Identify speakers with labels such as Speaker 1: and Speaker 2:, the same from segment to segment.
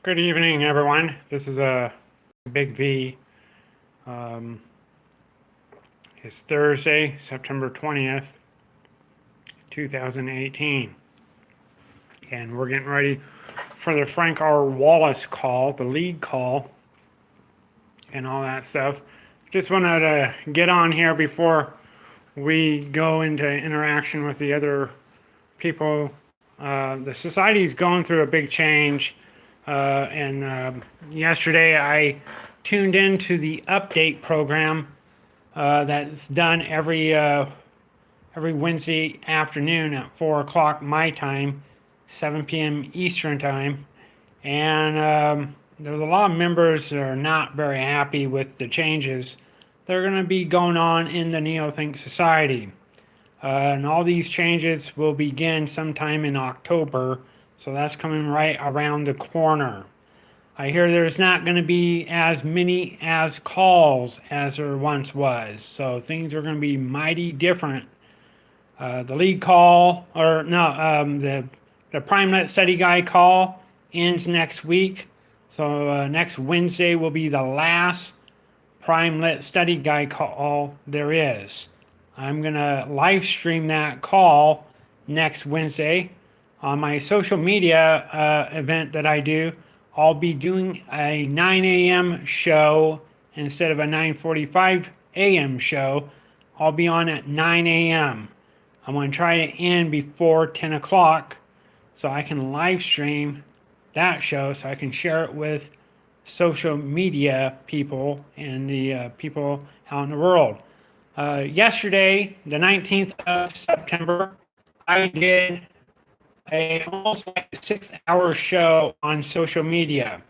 Speaker 1: Good evening, everyone. This is a Big V. It's Thursday, September 20th, 2018. And we're getting ready for the Frank R. Wallace call, the lead call, and all that stuff. Just wanted to get on here before we go into interaction with the other people. The society's going through a big change. And yesterday I tuned into the update program that's done every Wednesday afternoon at 4 o'clock my time, 7 p.m. Eastern time. And there's a lot of members that are not very happy with the changes that are going to be going on in the Neothink Society. And all these changes will begin sometime in October, so that's coming right around the corner. I hear there's not going to be as many as calls as there once was, so things are going to be mighty different. The lead call, or no, the PrimeNet Study Guide call ends next week, so next Wednesday will be the last PrimeNet Study Guide call there is. I'm going to live stream that call next Wednesday on my social media event that I do. I'll be doing a 9 a.m. show instead of a 9:45 a.m. show. I'll be on at 9 a.m. I'm going to try to end before 10 o'clock so I can live stream that show so I can share it with social media people and the people out in the world. Yesterday, the 19th of September, I did almost like a 6-hour show on social media.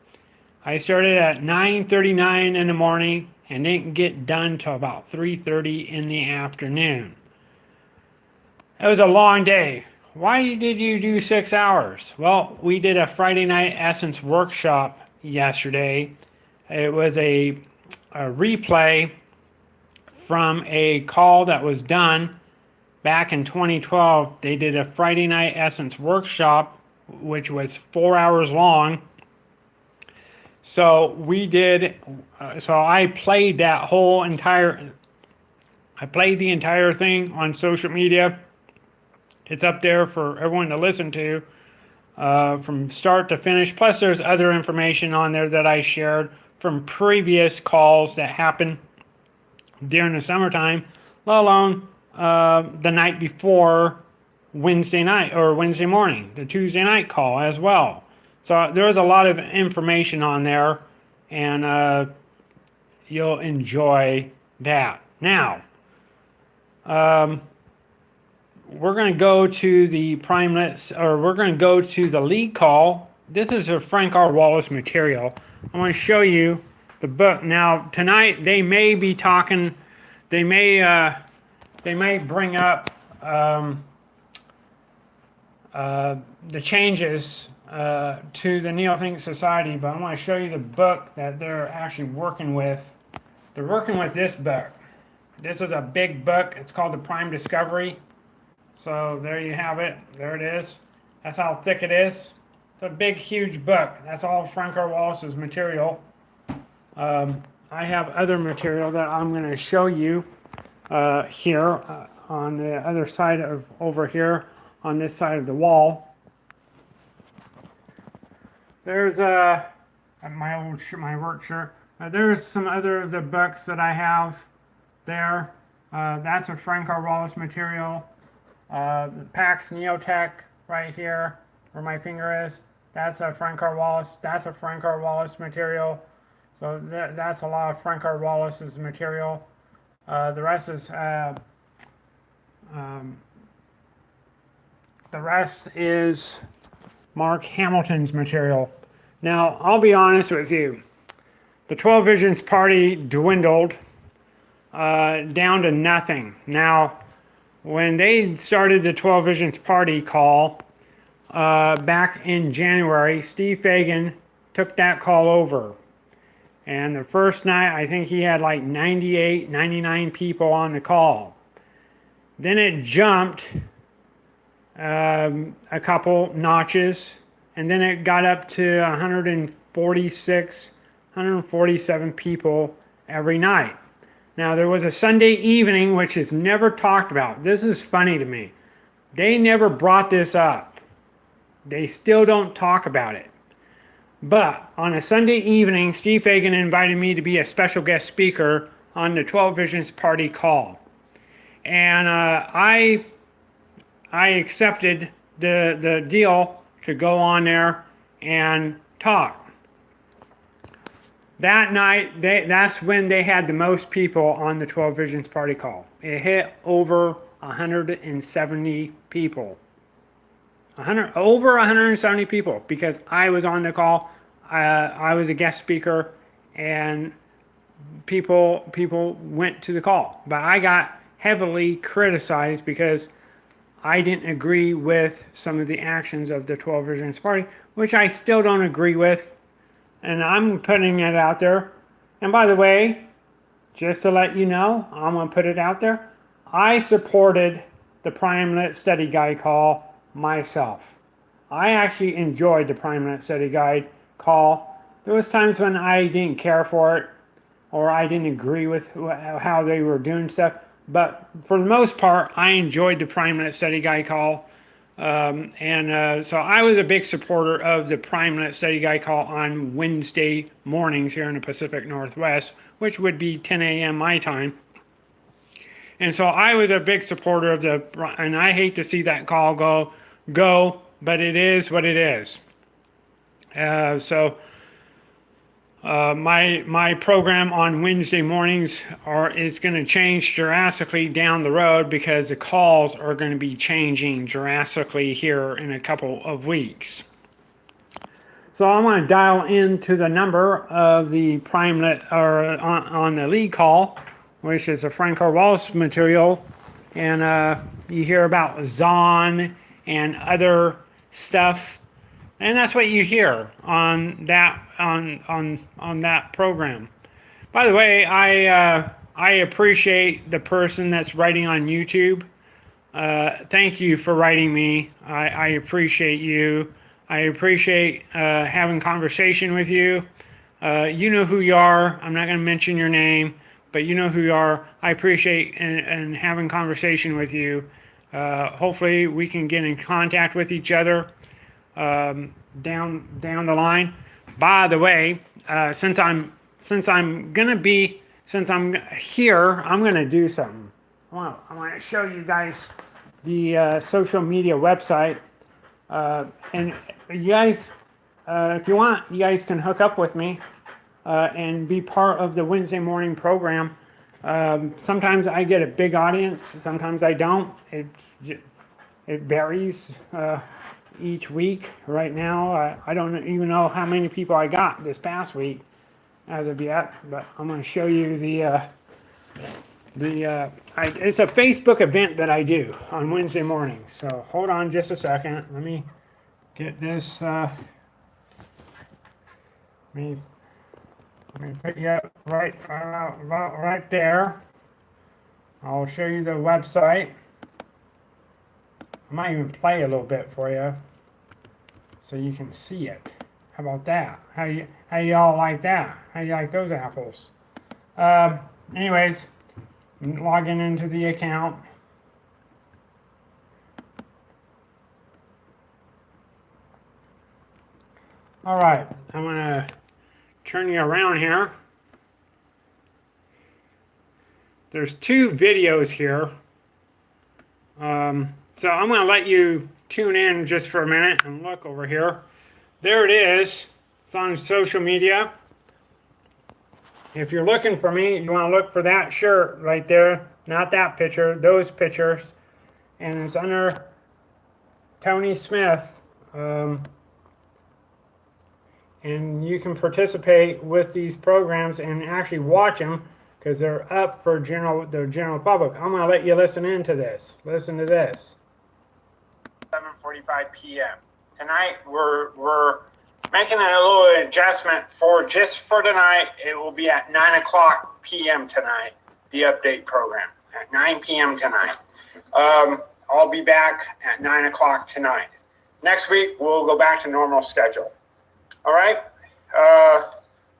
Speaker 1: I started at 9:39 in the morning and didn't get done till about 3:30 in the afternoon. It was a long day. Why did you do 6 hours? Well, we did a Friday night Essence workshop yesterday. It was a replay from a call that was done back in 2012. They did a Friday night Essence workshop, which was 4 hours long. So we did, so I played the entire thing on social media. It's up there for everyone to listen to from start to finish. Plus there's other information on there that I shared from previous calls that happened during the summertime, let alone the night before Wednesday night or Wednesday morning, the Tuesday night call as well. So there's a lot of information on there, and you'll enjoy that. Now, we're going to go to the PrimeNet, or we're going to go to the lead call. This is a Frank R. Wallace material. I want to show you the book. Now, tonight they may be talking, they may bring up the changes to the Neothink Society, but I want to show you the book that they're actually working with. They're working with this book. This is a big book. It's called The Prime Discovery. So there you have it. There it is. That's how thick it is. It's a big, huge book. That's all Frank R. Wallace's material. I have other material that I'm going to show you here on the other side of over here on this side of the wall. There's my work shirt. There's some other of the books that I have there. That's a Frank R. Wallace material. The PAX Neotech right here where my finger is. That's a Frank R. Wallace. That's a Frank R. Wallace material. So that's a lot of Frank R. Wallace's material. The rest is Mark Hamilton's material. Now, I'll be honest with you. The 12 Visions Party dwindled down to nothing. Now, when they started the 12 Visions Party call back in January, Steve Fagan took that call over. And the first night, I think he had like 98, 99 people on the call. Then it jumped a couple notches, and then it got up to 146, 147 people every night. Now, there was a Sunday evening, which is never talked about. This is funny to me. They never brought this up. They still don't talk about it. But on a Sunday evening, Steve Fagan invited me to be a special guest speaker on the 12 Visions Party call. And I accepted the deal to go on there and talk. That night, that's when they had the most people on the 12 Visions Party call. It hit over 170 people. Over 170 people, because I was on the call. I was a guest speaker, and people went to the call. But I got heavily criticized because I didn't agree with some of the actions of the 12 Visions Party, which I still don't agree with. And I'm putting it out there. And by the way, just to let you know, I'm going to put it out there. I supported the Prime Lit Study Guide call myself. I actually enjoyed the Prime Lit Study Guide call. There was times when I didn't care for it, or I didn't agree with how they were doing stuff. But for the most part, I enjoyed the Prime Lit Study Guide call. So I was a big supporter of the Prime Lit Study Guide call on Wednesday mornings here in the Pacific Northwest, which would be 10 a.m. my time. And so I was a big supporter of and I hate to see that call go, but it is what it is. My program on Wednesday mornings is going to change drastically down the road, because the calls are going to be changing drastically here in a couple of weeks. So I want to dial into the number of the Prime Lit, or on the lead call, which is a Franco Wallace material, and you hear about Zon and other stuff. And that's what you hear on that on that program. By the way, I appreciate the person that's writing on YouTube. Thank you for writing me. I appreciate you. I appreciate having conversation with you. You know who you are. I'm not going to mention your name, but you know who you are. I appreciate and having conversation with you. Hopefully we can get in contact with each other down the line. By the way, since I'm here, I'm gonna do something. I want to show you guys the social media website, and you guys, if you want, you guys can hook up with me and be part of the Wednesday morning program. Sometimes I get a big audience, sometimes I don't. It varies each week. Right now, I don't even know how many people I got this past week as of yet, but I'm going to show you it's a Facebook event that I do on Wednesday mornings. So hold on just a second. Let me get this. Let me put you up right there. I'll show you the website. I might even play a little bit for you so you can see it. How about that? How y'all like that? How you like those apples? Anyways, logging into the account. All right, I'm gonna turn you around here. There's two videos here. So I'm going to let you tune in just for a minute and look over here. There it is. It's on social media. If you're looking for me, you want to look for that shirt right there. Not that picture, those pictures. And it's under Tony Smith. And you can participate with these programs and actually watch them, because they're up for the general public. I'm going to let you listen into this. Listen to this. 7:45 p.m. Tonight we're making a little adjustment just for tonight. It will be at 9 o'clock p.m. tonight. The update program at 9 p.m. tonight. I'll be back at 9 o'clock tonight. next week we'll go back to normal schedule. All right.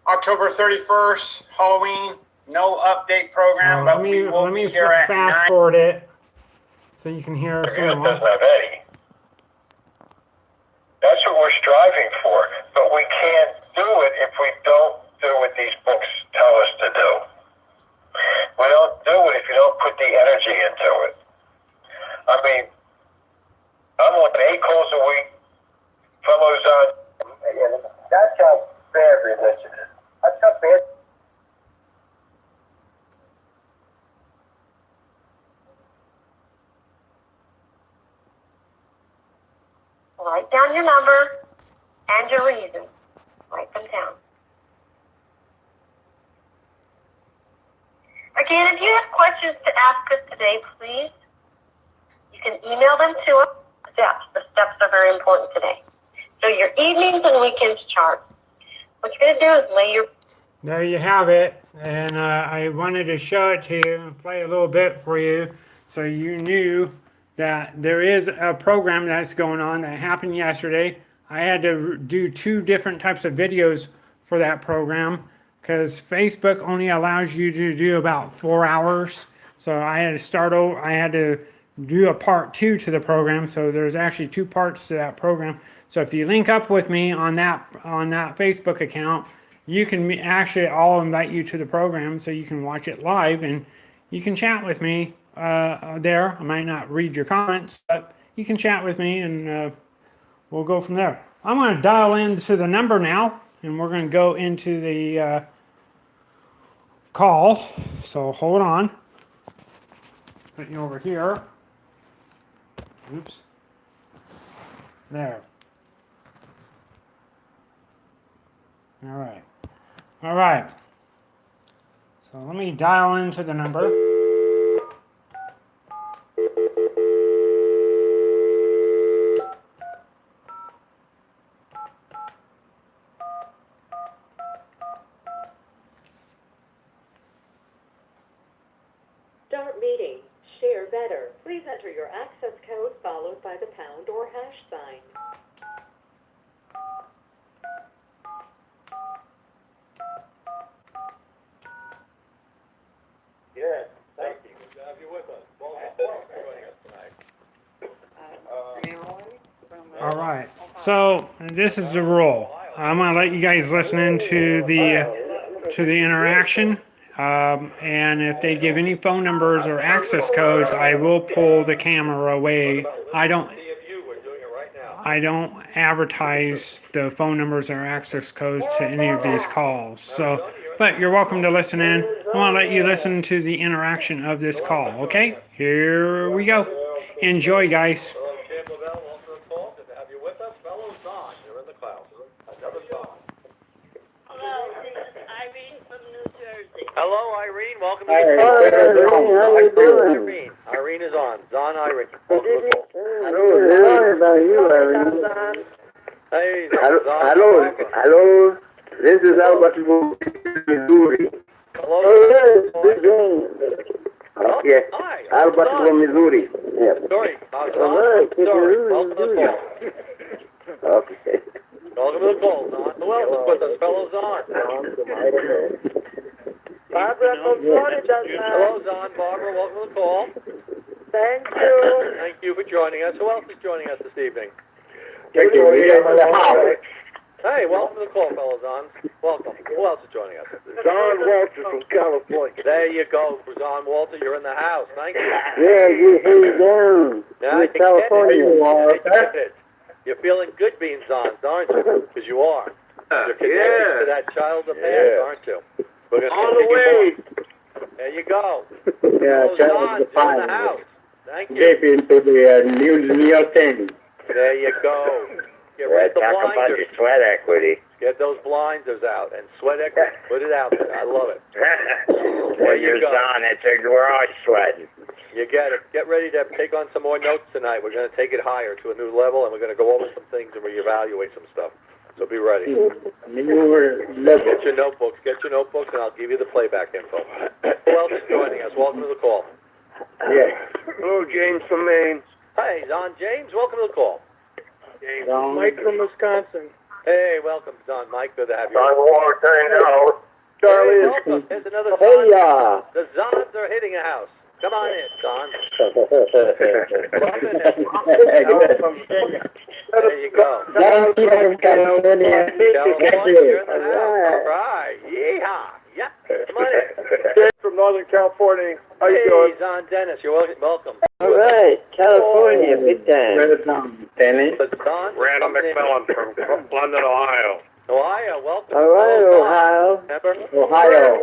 Speaker 1: October 31st, Halloween, no update program, but we will be here at 9. Fast forward it so you can hear some
Speaker 2: It doesn't have any. That's what we're striving for, but we can't do it if we don't do what these books tell us to do. We don't do it if you don't put the energy into it. I mean, I'm on 8 calls a week. Fellows on. That's how bad religion is. That's how bad.
Speaker 3: Write down your number and your reason. Write them down. Again, if you have questions to ask us today, please, you can email them to us. The steps are very important today. So your evenings and weekends chart. What you're going to do is lay your...
Speaker 1: There you have it. And I wanted to show it to you and play a little bit for you so you knew that there is a program that's going on that happened yesterday. I had to do 2 different types of videos for that program because Facebook only allows you to do about 4 hours. So I had to start over. I had to do a part 2 to the program. So there's actually 2 parts to that program. So if you link up with me on that Facebook account, you can actually, I'll invite you to the program so you can watch it live and you can chat with me there. I might not read your comments, but you can chat with me and we'll go from there. I'm going to dial into the number now and we're going to go into the call. So hold on. Put you over here. Oops. There. All right. All right. So let me dial into the number.
Speaker 4: Start meeting. Share better. Please enter your access code followed by the pound or hash sign.
Speaker 2: Yeah, thank you. Good to have you with us. Welcome tonight.
Speaker 1: All right. So this is the rule. I'm going to let you guys listen into the interaction. And if they give any phone numbers or access codes, I will pull the camera away. I don't advertise the phone numbers or access codes to any of these calls. So, but you're welcome to listen in. I want to let you listen to the interaction of this call. Okay, here we go. Enjoy, guys.
Speaker 5: Hello, Irene. Welcome to the
Speaker 6: How you doing?
Speaker 5: Irene is on. Zon Irene.
Speaker 6: Hello, about you, Irene.
Speaker 5: Hey,
Speaker 6: Hello. This is Albert from Missouri.
Speaker 5: Hello.
Speaker 6: Okay.
Speaker 5: Hi.
Speaker 6: Albert from Missouri. Yeah.
Speaker 5: Sorry.
Speaker 6: Alright,
Speaker 5: Sorry. Welcome to the call.
Speaker 6: Okay.
Speaker 5: Welcome to the call, Zon. Who else is with us? Fellow Zon.
Speaker 7: Barbara from Florida.
Speaker 5: Hello, Zon. Barbara, welcome to the call.
Speaker 7: Thank you.
Speaker 5: Thank you for joining us. Who else is joining us this evening?
Speaker 6: Thank you.
Speaker 5: Hey, welcome to the call, fellow Zon. Welcome. Who else is joining us?
Speaker 6: John Walter from California.
Speaker 5: There you go, Zon Walter. You're in the house. Thank you.
Speaker 6: Yeah, you hang down.
Speaker 5: Now,
Speaker 6: In California.
Speaker 5: You're feeling good being Zons, aren't you? Because you are. You're connected to that child of man, aren't you? We're gonna
Speaker 6: On the way.
Speaker 5: There you go.
Speaker 6: Yeah,
Speaker 5: Zon,
Speaker 6: the
Speaker 5: you're in the house. Thank you.
Speaker 6: Get into the New York Times.
Speaker 5: There you go. Get rid of the
Speaker 6: Talk about
Speaker 5: blinders.
Speaker 6: your sweat equity.
Speaker 5: Get those blinders out and sweat equity. Put it out there. I love it.
Speaker 6: Well, you're on it, we're all sweating.
Speaker 5: You get it. Get ready to take on some more notes tonight. We're going to take it higher to a new level, and we're going to go over some things and reevaluate some stuff. So be ready. Get your notebooks. Get your notebooks, and I'll give you the playback info. Who else is joining us? Welcome to the call.
Speaker 6: Yeah. Hello, James from Maine.
Speaker 5: Hey, Zon James. Welcome to the call.
Speaker 7: Mike from Wisconsin.
Speaker 5: Hey, welcome, Don. Mike, good to have you.
Speaker 2: Don Wallace, I know.
Speaker 5: Charlie, welcome. Here's another Zon.
Speaker 8: Hey,
Speaker 5: The Zons are hitting a house. Come on in, Don. Welcome in. There you go. California, you're in the house. All right. Yeehaw. Yeah. Come on in.
Speaker 2: From Northern California. How you
Speaker 5: Hey,
Speaker 2: doing?
Speaker 5: Zon Dennis, you're welcome.
Speaker 8: All right, California, big time.
Speaker 6: Dennis.
Speaker 5: The Zon.
Speaker 2: Randall McMillan from London, Ohio.
Speaker 5: Ohio, welcome.
Speaker 8: All right, Ohio.
Speaker 5: Remember?
Speaker 8: Ohio.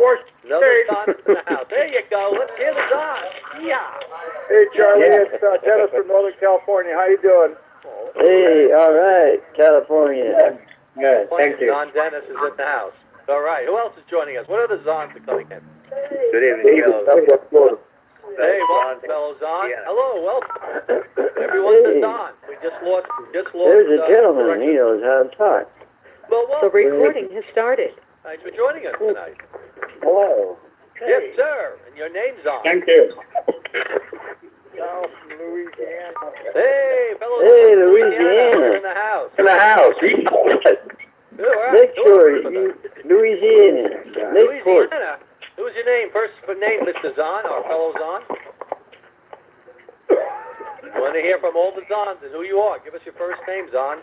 Speaker 5: Another Zon in the house. There you go. Let's hear the Zon. Yeah.
Speaker 2: Hey, Charlie,
Speaker 8: Yeah.
Speaker 2: it's Dennis from Northern California. How you doing?
Speaker 8: Hey, all right, California. Good, thank you.
Speaker 5: Zon Dennis is in the house. All right. Who else is joining us? What other Zons are coming in?
Speaker 6: Good evening, fellas.
Speaker 5: Hey, welcome, fellow Zon. Hello, welcome. Everyone's a Zon. We just lost.
Speaker 8: There's a gentleman, he knows how to talk.
Speaker 5: Well,
Speaker 4: The
Speaker 5: welcome.
Speaker 4: recording has started.
Speaker 5: Thanks for joining us tonight.
Speaker 8: Hello.
Speaker 5: Yes, sir. And your name's on.
Speaker 8: Thank you.
Speaker 2: South Louisiana.
Speaker 5: Hey, fellow
Speaker 8: Hey,
Speaker 5: Zon,
Speaker 8: Louisiana.
Speaker 5: you're in the house.
Speaker 8: In the house.
Speaker 5: All right.
Speaker 8: Make sure,
Speaker 5: Who
Speaker 8: you, Louisiana. Lakeport.
Speaker 5: Louisiana. Who's your name? First name, Mr. Zon, our fellow Zon. We want to hear from all the Zons and who you are. Give us your first name, Zon.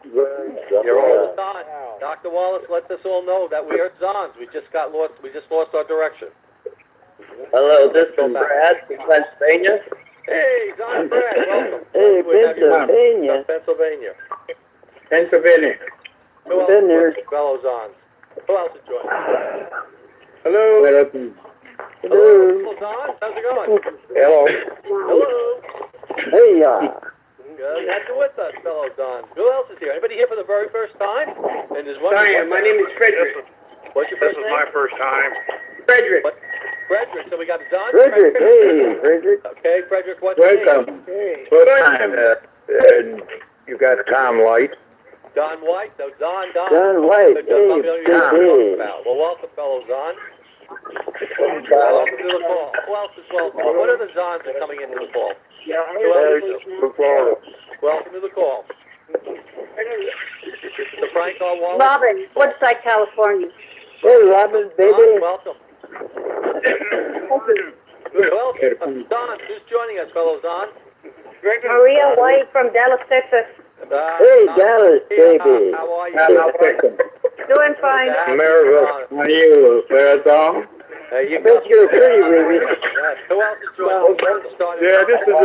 Speaker 5: You're all the Zon. Dr. Wallace lets us all know that we are Zons. We just lost our direction.
Speaker 8: Hello, this is Brad from Pennsylvania.
Speaker 5: Hey, Zon Brad, welcome.
Speaker 8: Hey,
Speaker 5: Good to have you with us.
Speaker 8: Pennsylvania.
Speaker 5: Pennsylvania.
Speaker 8: Pennsylvania.
Speaker 5: Who else
Speaker 8: Been there.
Speaker 5: is fellow Zons? Who else is joining?
Speaker 2: Hello.
Speaker 8: Hello.
Speaker 5: Hello, Zon. How's it going?
Speaker 8: Hello.
Speaker 5: Hello.
Speaker 8: Hey,
Speaker 5: Good to have you with us, fellow Zons. Who else is here? Anybody here for the very first time? And there's one.
Speaker 8: Sorry, my name is Frederick.
Speaker 5: What's your first name?
Speaker 2: first time.
Speaker 8: Frederick.
Speaker 5: What? Frederick. So we got Zon.
Speaker 8: Frederick, hey, Frederick.
Speaker 5: Okay, Frederick. What's your name?
Speaker 8: Welcome.
Speaker 2: Hey.
Speaker 8: First time,
Speaker 6: You got Tom White.
Speaker 5: Don White. So Don.
Speaker 8: John White.
Speaker 5: Just
Speaker 8: Hey,
Speaker 5: something you know what I'm
Speaker 8: hey,
Speaker 5: talking about. Well, welcome, fellow Zon. Welcome to the call. Who else is welcome? What other Zons are coming into the call? Who else is welcome to the call. The Frank R. Wallace.
Speaker 7: Robin, Woodside, California.
Speaker 8: Hey, Robin,
Speaker 5: Don,
Speaker 8: baby.
Speaker 5: welcome. Who else? Don, who's joining us, fellow Don?
Speaker 7: Maria White from Dallas, Texas.
Speaker 8: Hey,
Speaker 5: Don.
Speaker 8: Dallas,
Speaker 5: Hey,
Speaker 8: baby.
Speaker 5: How are you?
Speaker 7: Doing fine.
Speaker 6: America.
Speaker 8: How are you, Tom?
Speaker 5: There you
Speaker 8: Bet
Speaker 5: go.
Speaker 8: you're pretty, baby.
Speaker 5: Yes. Who else is joining us?
Speaker 2: Yeah, this is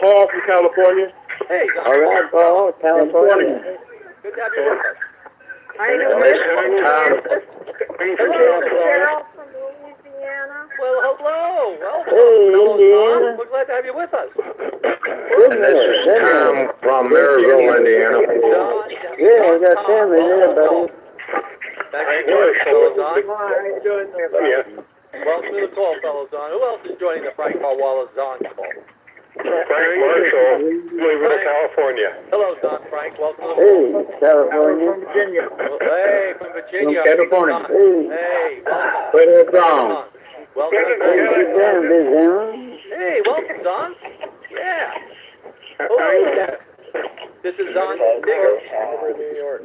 Speaker 2: Paul from California.
Speaker 5: Hey, Don.
Speaker 8: All right, Paul, California.
Speaker 5: Good to have you with us.
Speaker 7: I know Cheryl from Louisiana.
Speaker 5: Well, hello. Welcome.
Speaker 8: Hey,
Speaker 5: Fellow
Speaker 8: Indiana.
Speaker 5: Don. We're glad to have you with us.
Speaker 6: And this is Tom from Maryville, Indiana.
Speaker 5: Don.
Speaker 8: Yeah, I got family there, buddy.
Speaker 5: Thank you for joining us, fellow Don.
Speaker 2: How you doing?
Speaker 5: Welcome to the call, fellow Don. Who else is joining the Frank R. Wallace Don call?
Speaker 2: Frank Marshall, Louisville, California.
Speaker 5: Hello, Don Frank. Welcome to the call.
Speaker 8: Hey, California.
Speaker 2: Virginia.
Speaker 5: Hey, from Virginia.
Speaker 8: California.
Speaker 5: Don.
Speaker 8: Hey.
Speaker 5: Hey, welcome.
Speaker 8: Where are
Speaker 5: Don. Welcome.
Speaker 8: Hey, sit down, Big Allen.
Speaker 5: Hey, welcome, Don. Yeah. Hello. This is Don Digger.
Speaker 2: New York.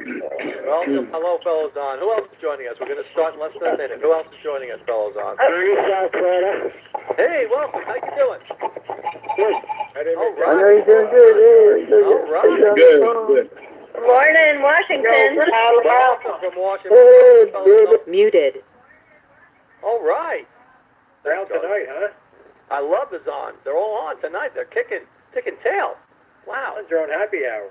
Speaker 5: Welcome. Hello, fellow Don. Who else is joining us? We're going to start in less than a minute. Who else is joining us, fellow Don?
Speaker 2: South Florida.
Speaker 5: Hey, welcome. How you doing?
Speaker 2: Good.
Speaker 5: All
Speaker 8: I know
Speaker 5: right.
Speaker 8: you're doing good. Hey,
Speaker 5: All right.
Speaker 8: Good.
Speaker 7: Florida and Washington.
Speaker 5: Welcome from Washington.
Speaker 8: Hey,
Speaker 5: Fellow
Speaker 8: baby.
Speaker 5: Don.
Speaker 4: Muted.
Speaker 5: All right.
Speaker 2: They're out tonight, huh?
Speaker 5: I love the Zons. They're all on tonight. They're kicking tail. Wow.
Speaker 2: It's your own happy hour.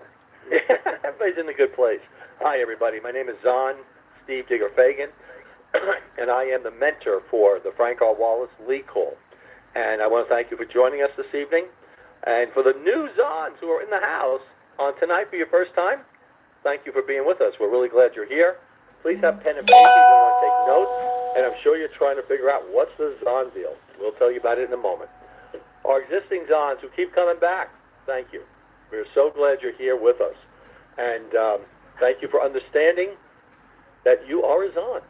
Speaker 5: Everybody's in a good place. Hi, everybody. My name is Zon Steve Digger Fagan, and I am the mentor for the Frank R. Wallace League Call. And I want to thank you for joining us this evening. And for the new Zons who are in the house on tonight for your first time, thank you for being with us. We're really glad you're here. Please have pen and paper. You want to take notes. And I'm sure you're trying to figure out what's the Zon deal. We'll tell you about it in a moment. Our existing Zons who keep coming back, thank you. We're so glad you're here with us. And thank you for understanding that you are a Zon.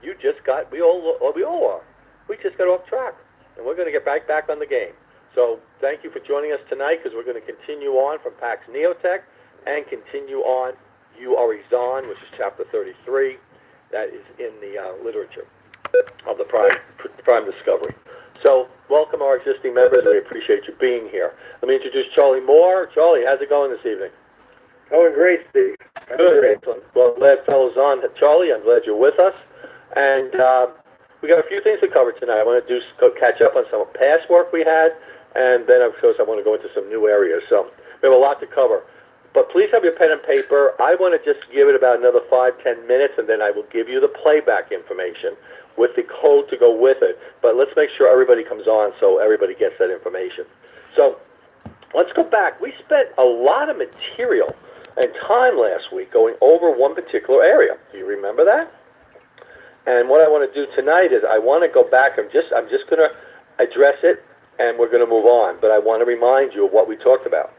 Speaker 5: You just got, we all are. We just got off track. And we're going to get back on the game. So thank you for joining us tonight, because we're going to continue on from Pax Neotech and continue on You Are a Zon, which is chapter 33. That is in the literature of the Prime Discovery. So welcome our existing members. We appreciate you being here. Let me introduce Charlie Moore. Charlie, how's it going this evening?
Speaker 8: Going great, Steve.
Speaker 5: Good. Excellent. Well, glad fellows on. Charlie, I'm glad you're with us. And we got a few things to cover tonight. I want to catch up on some past work we had, and then, of course, I want to go into some new areas. So we have a lot to cover. But please have your pen and paper. I want to just give it about another 5-10 minutes, and then I will give you the playback information with the code to go with it. But let's make sure everybody comes on so everybody gets that information. So let's go back. We spent a lot of material and time last week going over one particular area. Do you remember that? And what I want to do tonight is I want to go back. I'm just going to address it, and we're going to move on. But I want to remind you of what we talked about.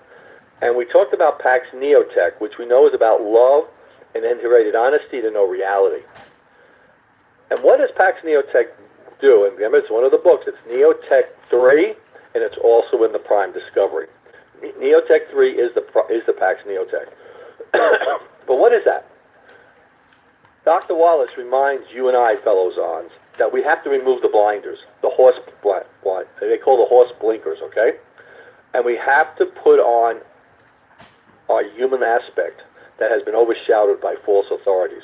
Speaker 5: And we talked about Pax Neotech, which we know is about love and integrated honesty to know reality. And what does Pax Neotech do? And remember, it's one of the books. It's Neotech 3, and it's also in the Prime Discovery. Neotech 3 is the Pax Neotech. But what is that? Dr. Wallace reminds you and I, fellow Zons, that we have to remove the blinders, the horse blind. They call the horse blinkers, okay? And we have to put on our human aspect that has been overshadowed by false authorities.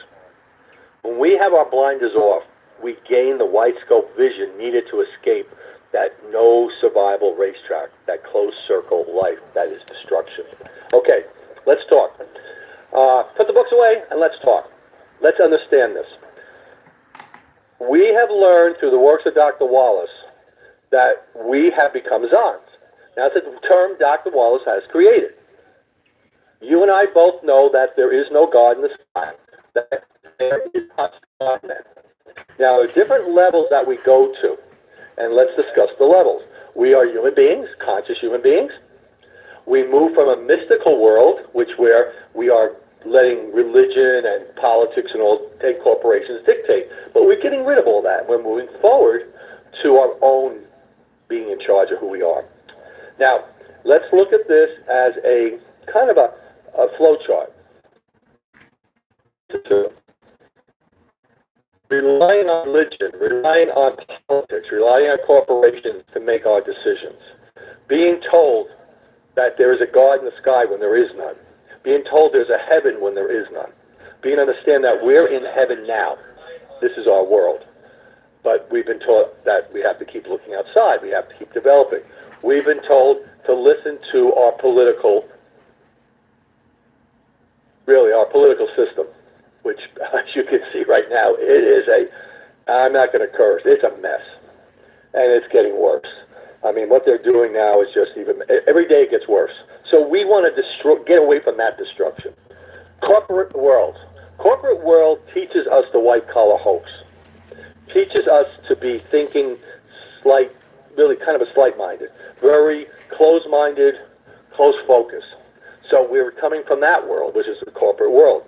Speaker 5: When we have our blinders off, we gain the wide scope vision needed to escape that no survival racetrack, that closed circle life that is destruction. Okay, let's talk. Put the books away and let's talk. Let's understand this. We have learned through the works of Dr. Wallace that we have become Zons. Now, that's a term Dr. Wallace has created. You and I both know that there is no God in the sky. That there is not God. Now, there are different levels that we go to, and let's discuss the levels. We are human beings, conscious human beings. We move from a mystical world, where we are letting religion and politics and all take corporations dictate. But we're getting rid of all that. We're moving forward to our own being in charge of who we are. Now, let's look at this as a kind of a flow chart. Relying on religion, relying on politics, relying on corporations to make our decisions. Being told that there is a God in the sky when there is none. Being told there's a heaven when there is none. Being understand that we're in heaven now. This is our world. But we've been taught that we have to keep looking outside. We have to keep developing. We've been told to listen to our political system, which, as you can see right now, it is I'm not going to curse, it's a mess. And it's getting worse. I mean, what they're doing now is just every day it gets worse. So we want to get away from that destruction. Corporate world teaches us the white-collar hoax. Teaches us to be thinking really kind of a slight-minded, very close-minded, close-focused. So we're coming from that world, which is the corporate world.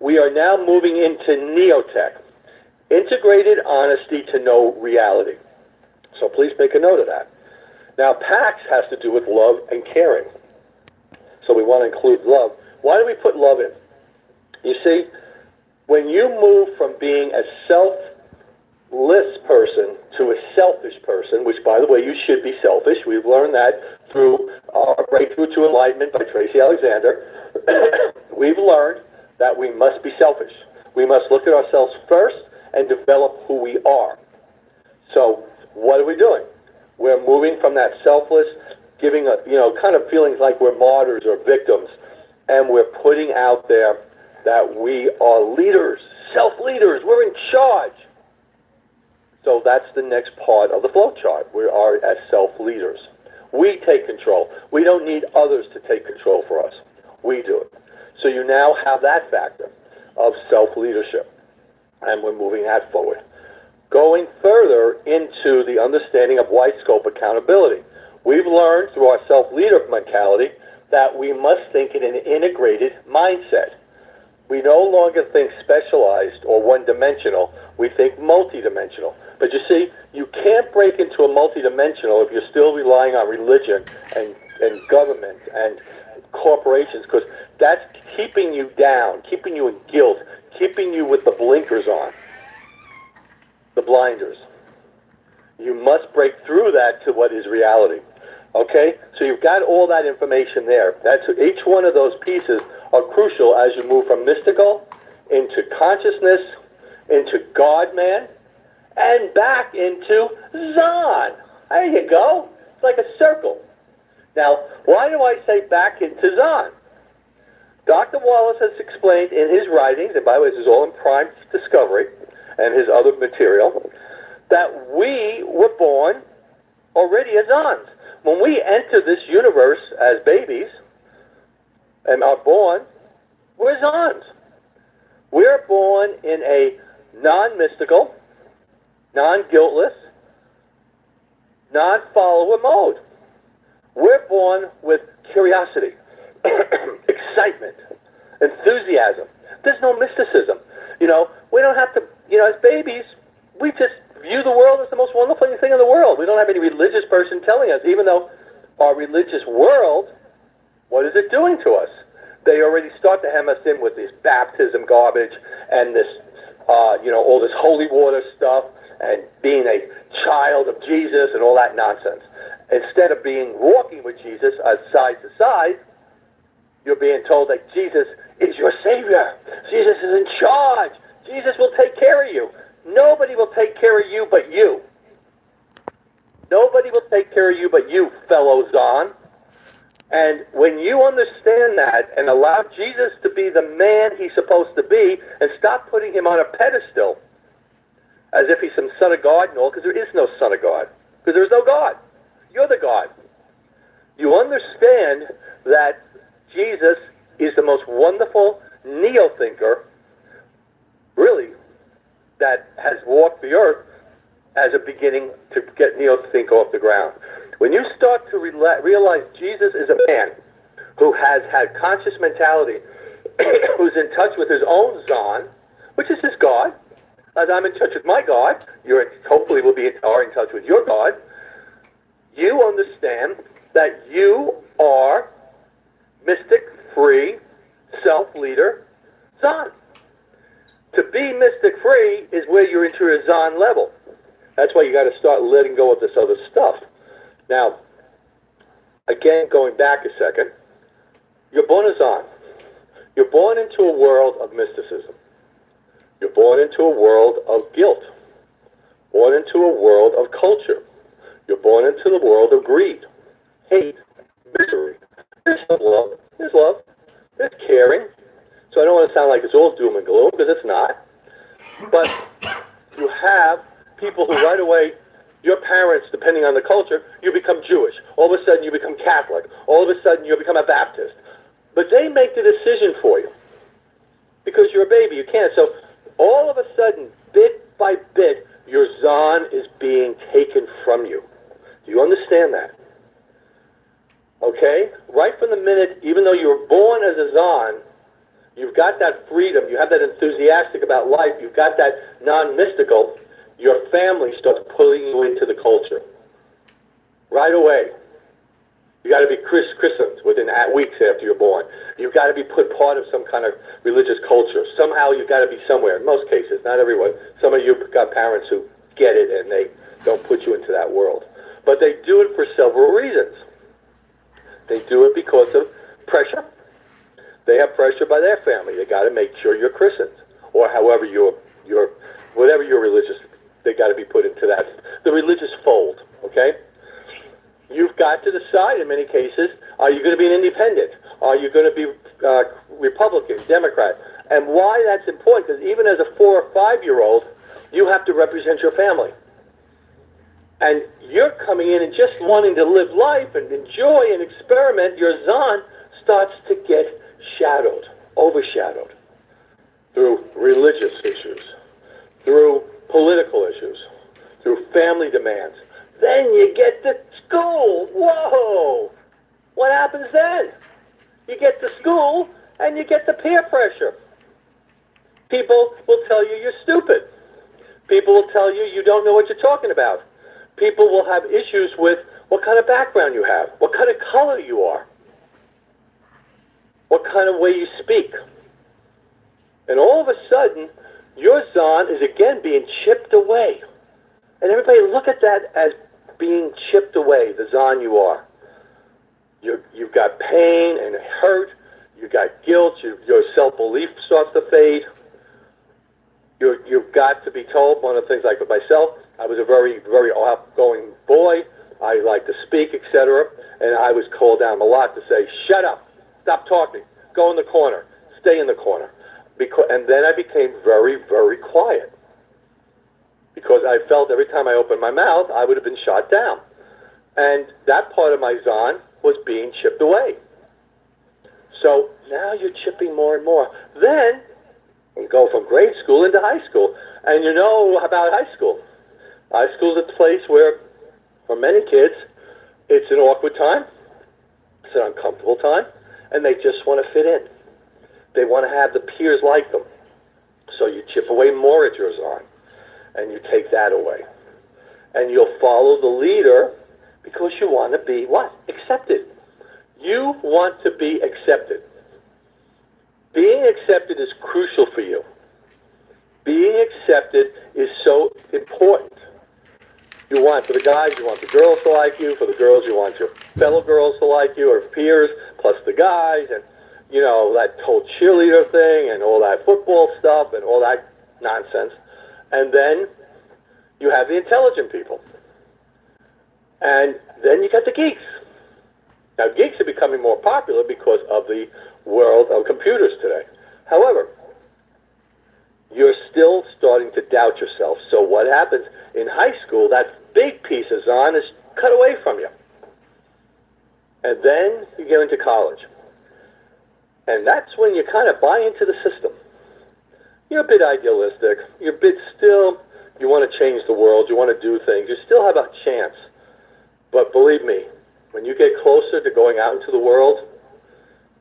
Speaker 5: We are now moving into Neotech, integrated honesty to know reality. So please make a note of that. Now, Pax has to do with love and caring. So we want to include love. Why do we put love in? You see, when you move from being a selfless person to a selfish person, which, by the way, you should be selfish. We've learned that through our Breakthrough to Enlightenment by Tracy Alexander. We've learned that we must be selfish. We must look at ourselves first and develop who we are. So what are we doing? We're moving from that selfless, giving kind of feelings like we're martyrs or victims, and we're putting out there that we are leaders, self-leaders. We're in charge. So that's the next part of the flow chart. We are as self-leaders. We take control. We don't need others to take control for us. We do it. So you now have that factor of self-leadership, and we're moving that forward. Going further into the understanding of wide-scope accountability. We've learned through our self-leader mentality that we must think in an integrated mindset. We no longer think specialized or one-dimensional. We think multidimensional. But you see, you can't break into a multidimensional if you're still relying on religion and government and corporations, because that's keeping you down, keeping you in guilt, keeping you with the blinkers on, the blinders. You must break through that to what is reality. Okay? So you've got all that information there. That's each one of those pieces are crucial as you move from mystical into consciousness, into God-man, and back into Zon. There you go. It's like a circle. Now, why do I say back into Zon? Dr. Wallace has explained in his writings, and by the way, this is all in Prime Discovery and his other material, that we were born already as Zons. When we enter this universe as babies and are born, we're Zons. We're born in a non-mystical, non-guiltless, non-follower mode. We're born with curiosity, excitement, enthusiasm. There's no mysticism. You know, we don't have to, you know, as babies, we just view the world as the most wonderful thing in the world. We don't have any religious person telling us, even though our religious world, what is it doing to us? They already start to hem us in with this baptism garbage and this, you know, all this holy water stuff and being a child of Jesus and all that nonsense. Instead of walking with Jesus side to side, you're being told that Jesus is your Savior. Jesus is in charge. Jesus will take care of you. Nobody will take care of you but you. Nobody will take care of you but you, fellow Zon. And when you understand that and allow Jesus to be the man he's supposed to be and stop putting him on a pedestal as if he's some son of God and all, because there is no son of God, because there is no God. You're the God. You understand that Jesus is the most wonderful neo-thinker, really, that has walked the earth as a beginning to get neo-think off the ground. When you start to realize Jesus is a man who has had conscious mentality, who's in touch with his own Zon, which is his God, as I'm in touch with my God, hopefully will be in touch with your God, you understand that you are mystic, free, self-leader, Zon. To be mystic free is where you're into your Zon level. That's why you got to start letting go of this other stuff. Now, again, going back a second, you're born a Zon. You're born into a world of mysticism. You're born into a world of guilt. Born into a world of culture. You're born into the world of greed, hate, misery. There's love. There's love. There's caring. So I don't want to sound like it's all doom and gloom, because it's not. But you have people who right away, your parents, depending on the culture, you become Jewish. All of a sudden you become Catholic. All of a sudden you become a Baptist. But they make the decision for you. Because you're a baby, you can't. So all of a sudden, bit by bit, your Zon is being taken from you. Do you understand that? Okay? Right from the minute, even though you were born as a Zon, you've got that freedom, you have that enthusiastic about life, you've got that non-mystical, your family starts pulling you into the culture. Right away. You got to be christened within weeks after you're born. You've got to be put part of some kind of religious culture. Somehow you've got to be somewhere. In most cases, not everyone. Some of you got parents who get it and they don't put you into that world. But they do it for several reasons. They do it because of pressure. They have pressure by their family. They got to make sure you're christened, or however whatever your religious, they got to be put into that the religious fold. Okay. You've got to decide in many cases, are you going to be an independent? Are you going to be Republican, Democrat? And why that's important, because even as a 4 or 5-year-old, you have to represent your family. And you're coming in and just wanting to live life and enjoy and experiment, your Zon starts to get shadowed, overshadowed, through religious issues, through political issues, through family demands. Then you get to school. Whoa! What happens then? You get to school and you get the peer pressure. People will tell you you're stupid. People will tell you you don't know what you're talking about. People will have issues with what kind of background you have, what kind of color you are, what kind of way you speak. And all of a sudden, your Zon is again being chipped away. And everybody look at that as being chipped away, the Zon you are. You've got pain and hurt, you've got guilt, your self-belief starts to fade. You've got to be told, one of the things like with myself, I was a very, very outgoing boy. I like to speak, etc. And I was called down a lot to say, shut up, stop talking, go in the corner, stay in the corner. And then I became very, very quiet. Because I felt every time I opened my mouth, I would have been shot down. And that part of my Zon was being chipped away. So now you're chipping more and more. Then you go from grade school into high school. And you know about high school. High school is a place where, for many kids, it's an awkward time, it's an uncomfortable time, and they just want to fit in. They want to have the peers like them. So you chip away more at your Zon, and you take that away. And you'll follow the leader because you want to be what? Accepted. You want to be accepted. Being accepted is crucial for you. Being accepted is so important. You want, for the guys, you want the girls to like you. For the girls, you want your fellow girls to like you, or peers, plus the guys, and, you know, that whole cheerleader thing, and all that football stuff, and all that nonsense. And then you have the intelligent people. And then you got the geeks. Now, geeks are becoming more popular because of the world of computers today. However, you're still starting to doubt yourself. So what happens in high school, that big piece of Zon is cut away from you. And then you get into college. And that's when you kind of buy into the system. You're a bit idealistic. You're a bit still, you want to change the world. You want to do things. You still have a chance. But believe me, when you get closer to going out into the world,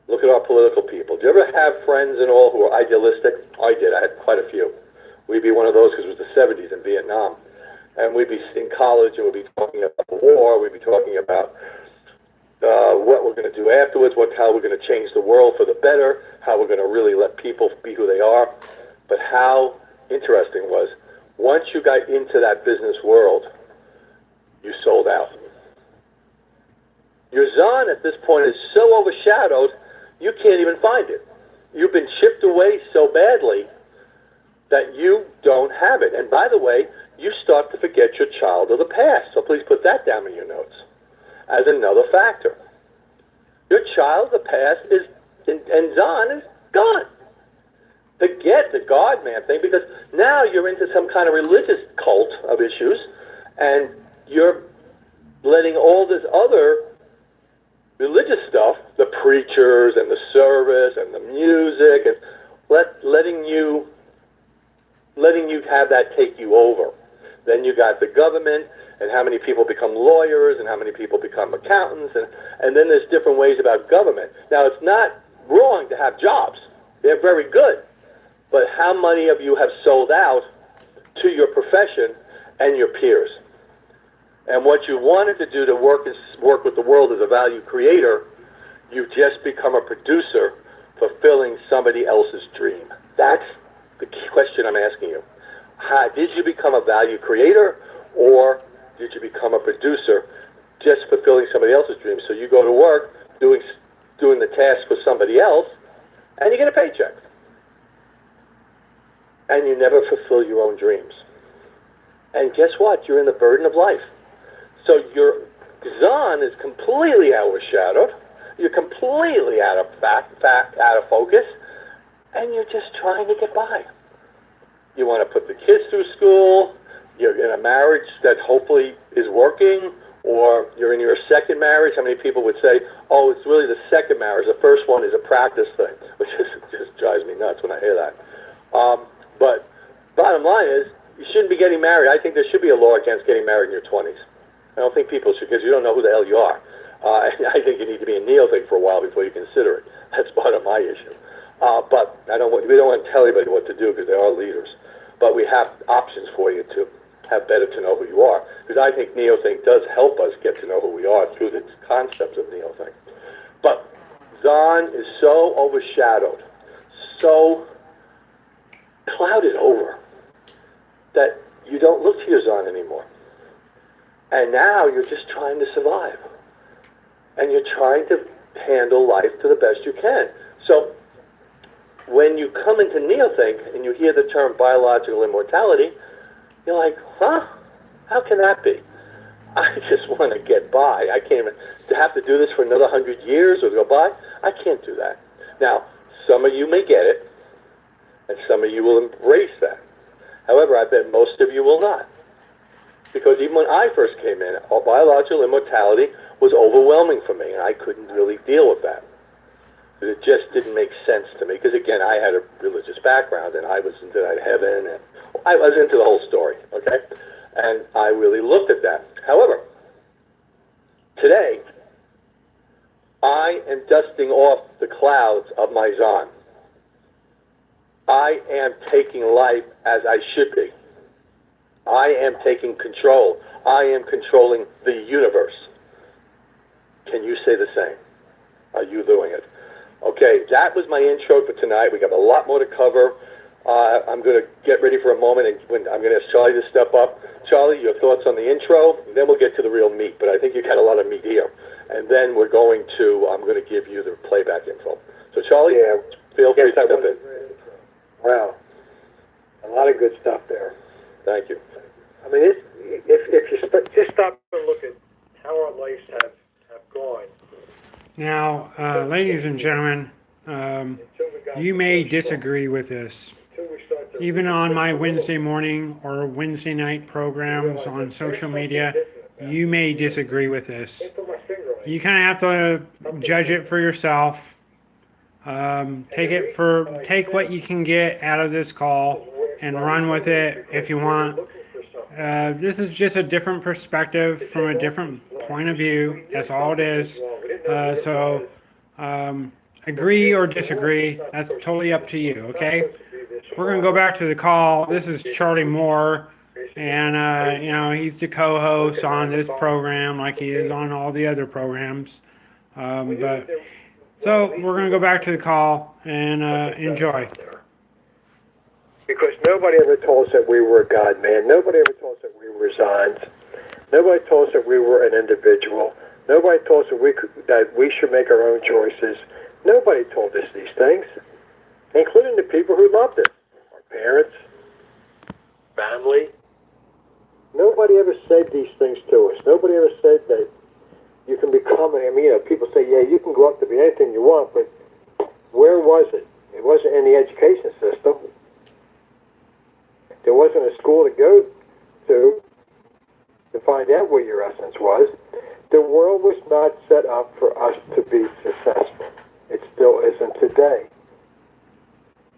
Speaker 5: look at our political people. Do you ever have friends and all who are idealistic? I did. I had quite a few. We'd be one of those because it was the 70s in Vietnam. And we'd be in college and we'd be talking about the war. We'd be talking about what we're going to do afterwards, how we're going to change the world for the better, how we're going to really let people be who they are. But how interesting was, once you got into that business world, you sold out. Your Zon at this point is so overshadowed, you can't even find it. You've been chipped away so badly that you don't have it. And by the way, you start to forget your child of the past. So please put that down in your notes as another factor. Your child of the past is, and Zon is gone. Forget the God-man thing, because now you're into some kind of religious cult of issues, and you're letting all this other religious stuff, the preachers and the service and the music, and letting you have that take you over. Then you got the government, and how many people become lawyers, and how many people become accountants, and then there's different ways about government. Now, it's not wrong to have jobs. They're very good. But how many of you have sold out to your profession and your peers? And what you wanted to do to work with the world as a value creator, you've just become a producer fulfilling somebody else's dream. That's the key question I'm asking you. Did you become a value creator, or did you become a producer just fulfilling somebody else's dream? So you go to work doing the task for somebody else, and you get a paycheck. And you never fulfill your own dreams. And guess what? You're in the burden of life. So your Zon is completely overshadowed. You're completely out of focus, and you're just trying to get by. You want to put the kids through school. You're in a marriage that hopefully is working, or you're in your second marriage. How many people would say, "Oh, it's really the second marriage. The first one is a practice thing," which just drives me nuts when I hear that. But bottom line is, you shouldn't be getting married. I think there should be a law against getting married in your 20s. I don't think people should, because you don't know who the hell you are. I think you need to be a Neil thing for a while before you consider it. That's part of my issue. But we don't want to tell anybody what to do, because they are leaders. but we have options for you to have better to know who you are. Because I think Neothink does help us get to know who we are through the concepts of Neothink. But Zahn is so overshadowed, so clouded over, that you don't look to your Zahn anymore. And now you're just trying to survive. And you're trying to handle life to the best you can. So when you come into Neothink and you hear the term biological immortality, you're like, huh? How can that be? I just want to get by. I can't even, to have to do this for another 100 years or go by, I can't do that. Now, some of you may get it, and some of you will embrace that. However, I bet most of you will not. Because even when I first came in, biological immortality was overwhelming for me, and I couldn't really deal with that. It just didn't make sense to me, because again, I had a religious background, and I was into that heaven, and I was into the whole story, okay? And I really looked at that. However, today, I am dusting off the clouds of my Zahn. I am taking life as I should be. I am taking control. I am controlling the universe. Can you say the same? Are you doing it? Okay, that was my intro for tonight. We got a lot more to cover. I'm going to get ready for a moment, and I'm going to ask Charlie to step up. Charlie, your thoughts on the intro, and then we'll get to the real meat. But I think you got a lot of meat here. And then I'm going to give you the playback info. So Charlie, feel free to step in.
Speaker 9: Wow, a lot of good stuff there.
Speaker 5: Thank you.
Speaker 9: I mean, if you just stop and look at how our lives have gone.
Speaker 1: Now, ladies and gentlemen, you may disagree with this. Even on my Wednesday morning or Wednesday night programs on social media, you may disagree with this. You kind of have to judge it for yourself. Take what you can get out of this call and run with it if you want. This is just a different perspective from a different point of view. That's all it is. So agree or disagree, that's totally up to you, okay? We're going to go back to the call. This is Charlie Moore, and he's the co-host on this program like he is on all the other programs. So we're going to go back to the call and enjoy.
Speaker 9: Because nobody ever told us that we were God, man. Nobody ever told us that we were Zahns. Nobody told us that we were an individual. Nobody told us that we should make our own choices. Nobody told us these things, including the people who loved us. Our parents, family. Nobody ever said these things to us. Nobody ever said that you can become, people say, yeah, you can grow up to be anything you want, but where was it? It wasn't in the education system. There wasn't a school to go to find out what your essence was. The world was not set up for us to be successful. It still isn't today.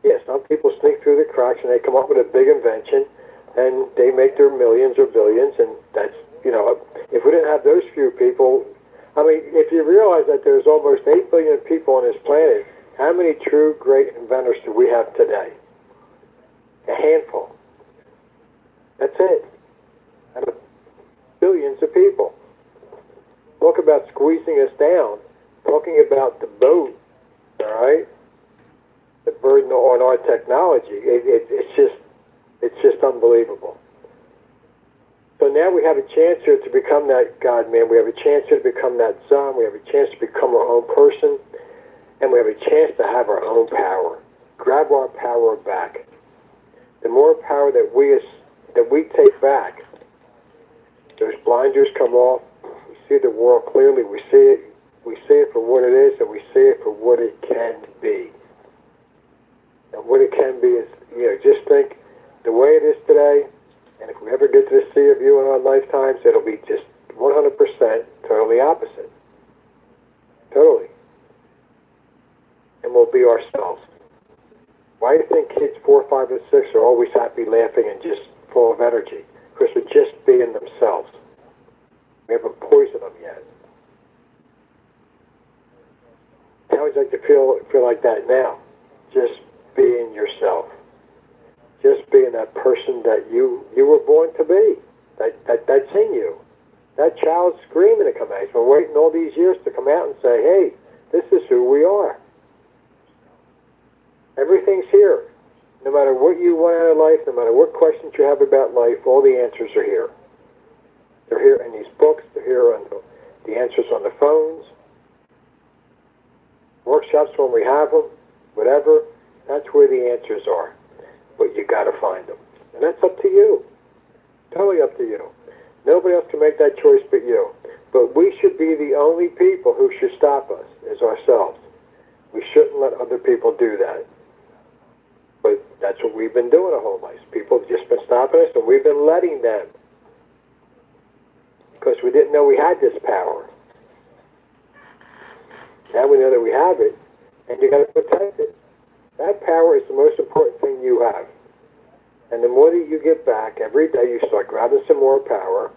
Speaker 9: Yeah, some people sneak through the cracks and they come up with a big invention and they make their millions or billions, and that's, if we didn't have those few people, if you realize that there's almost 8 billion people on this planet, how many true great inventors do we have today? A handful. That's it. Out of billions of people. Talk about squeezing us down. Talking about the boat, all right? The burden on our technology. It's just unbelievable. So now we have a chance here to become that God man. We have a chance here to become that Zahn. We have a chance to become our own person. And we have a chance to have our own power. Grab our power back. The more power that we take back, those blinders come off. We see the world clearly. We see it for what it is, and we see it for what it can be. And what it can be is, just think the way it is today, and if we ever get to the sea of you in our lifetimes, it'll be just 100% totally opposite. Totally. And we'll be ourselves. Why do you think kids 4, 5, and 6 are always happy, laughing, and just full of energy? Because they're just being themselves. We haven't poisoned them yet. How would you like to feel like that now? Just being yourself. just being that person that you were born to be. That's in you. That child's screaming to come out. He's been waiting all these years to come out and say, hey, this is who we are. Everything's here. No matter what you want out of life, no matter what questions you have about life, all the answers are here. They're here in these books. They're here on the answers on the phones. Workshops when we have them, whatever. That's where the answers are. But you got to find them. And that's up to you. Totally up to you. Nobody else can make that choice but you. But we should be the only people who should stop us, is ourselves. We shouldn't let other people do that. But that's what we've been doing our whole life. People have just been stopping us, and we've been letting them. Because we didn't know we had this power. Now we know that we have it, and you got to protect it. That power is the most important thing you have. And the more that you get back, every day you start grabbing some more power,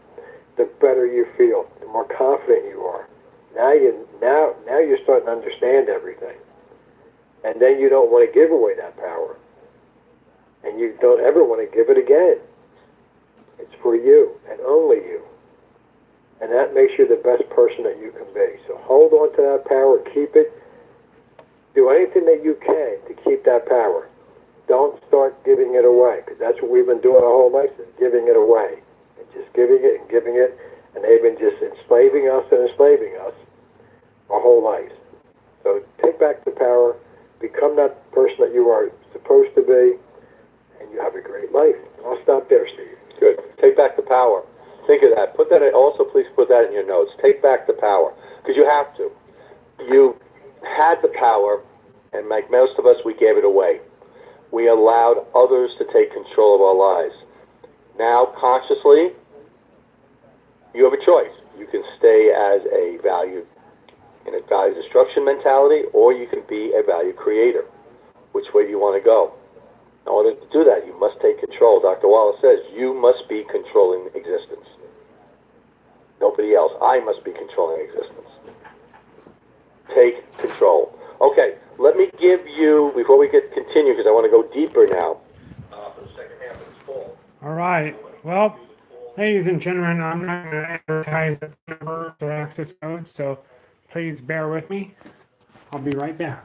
Speaker 9: the better you feel, the more confident you are. Now you're starting to understand everything. And then you don't want to give away that power. And you don't ever want to give it again. It's for you, and only you. And that makes you the best person that you can be. So hold on to that power, keep it. Do anything that you can to keep that power. Don't start giving it away, because that's what we've been doing our whole life, is giving it away. And just giving it and giving it, and they've been just enslaving us and enslaving us our whole life. So take back the power, become that person that you are supposed to be, and you have a great life. I'll stop there, Steve.
Speaker 5: Good. Take back the power. Think of that. Put that in, also, please put that in your notes. Take back the power, because you have to. You had the power, and like most of us, we gave it away. We allowed others to take control of our lives. Now, consciously, you have a choice. You can stay as a value destruction mentality, or you can be a value creator. Which way do you want to go? In order to do that, you must take control. Dr. Wallace says you must be controlling existence. Nobody else. I must be controlling existence. Take control. Okay, let me give you, before we continue, because I want to go deeper now, for the second half of this call.
Speaker 1: All right. Well, ladies and gentlemen, I'm not going to advertise the number or access code, so please bear with me. I'll be right back.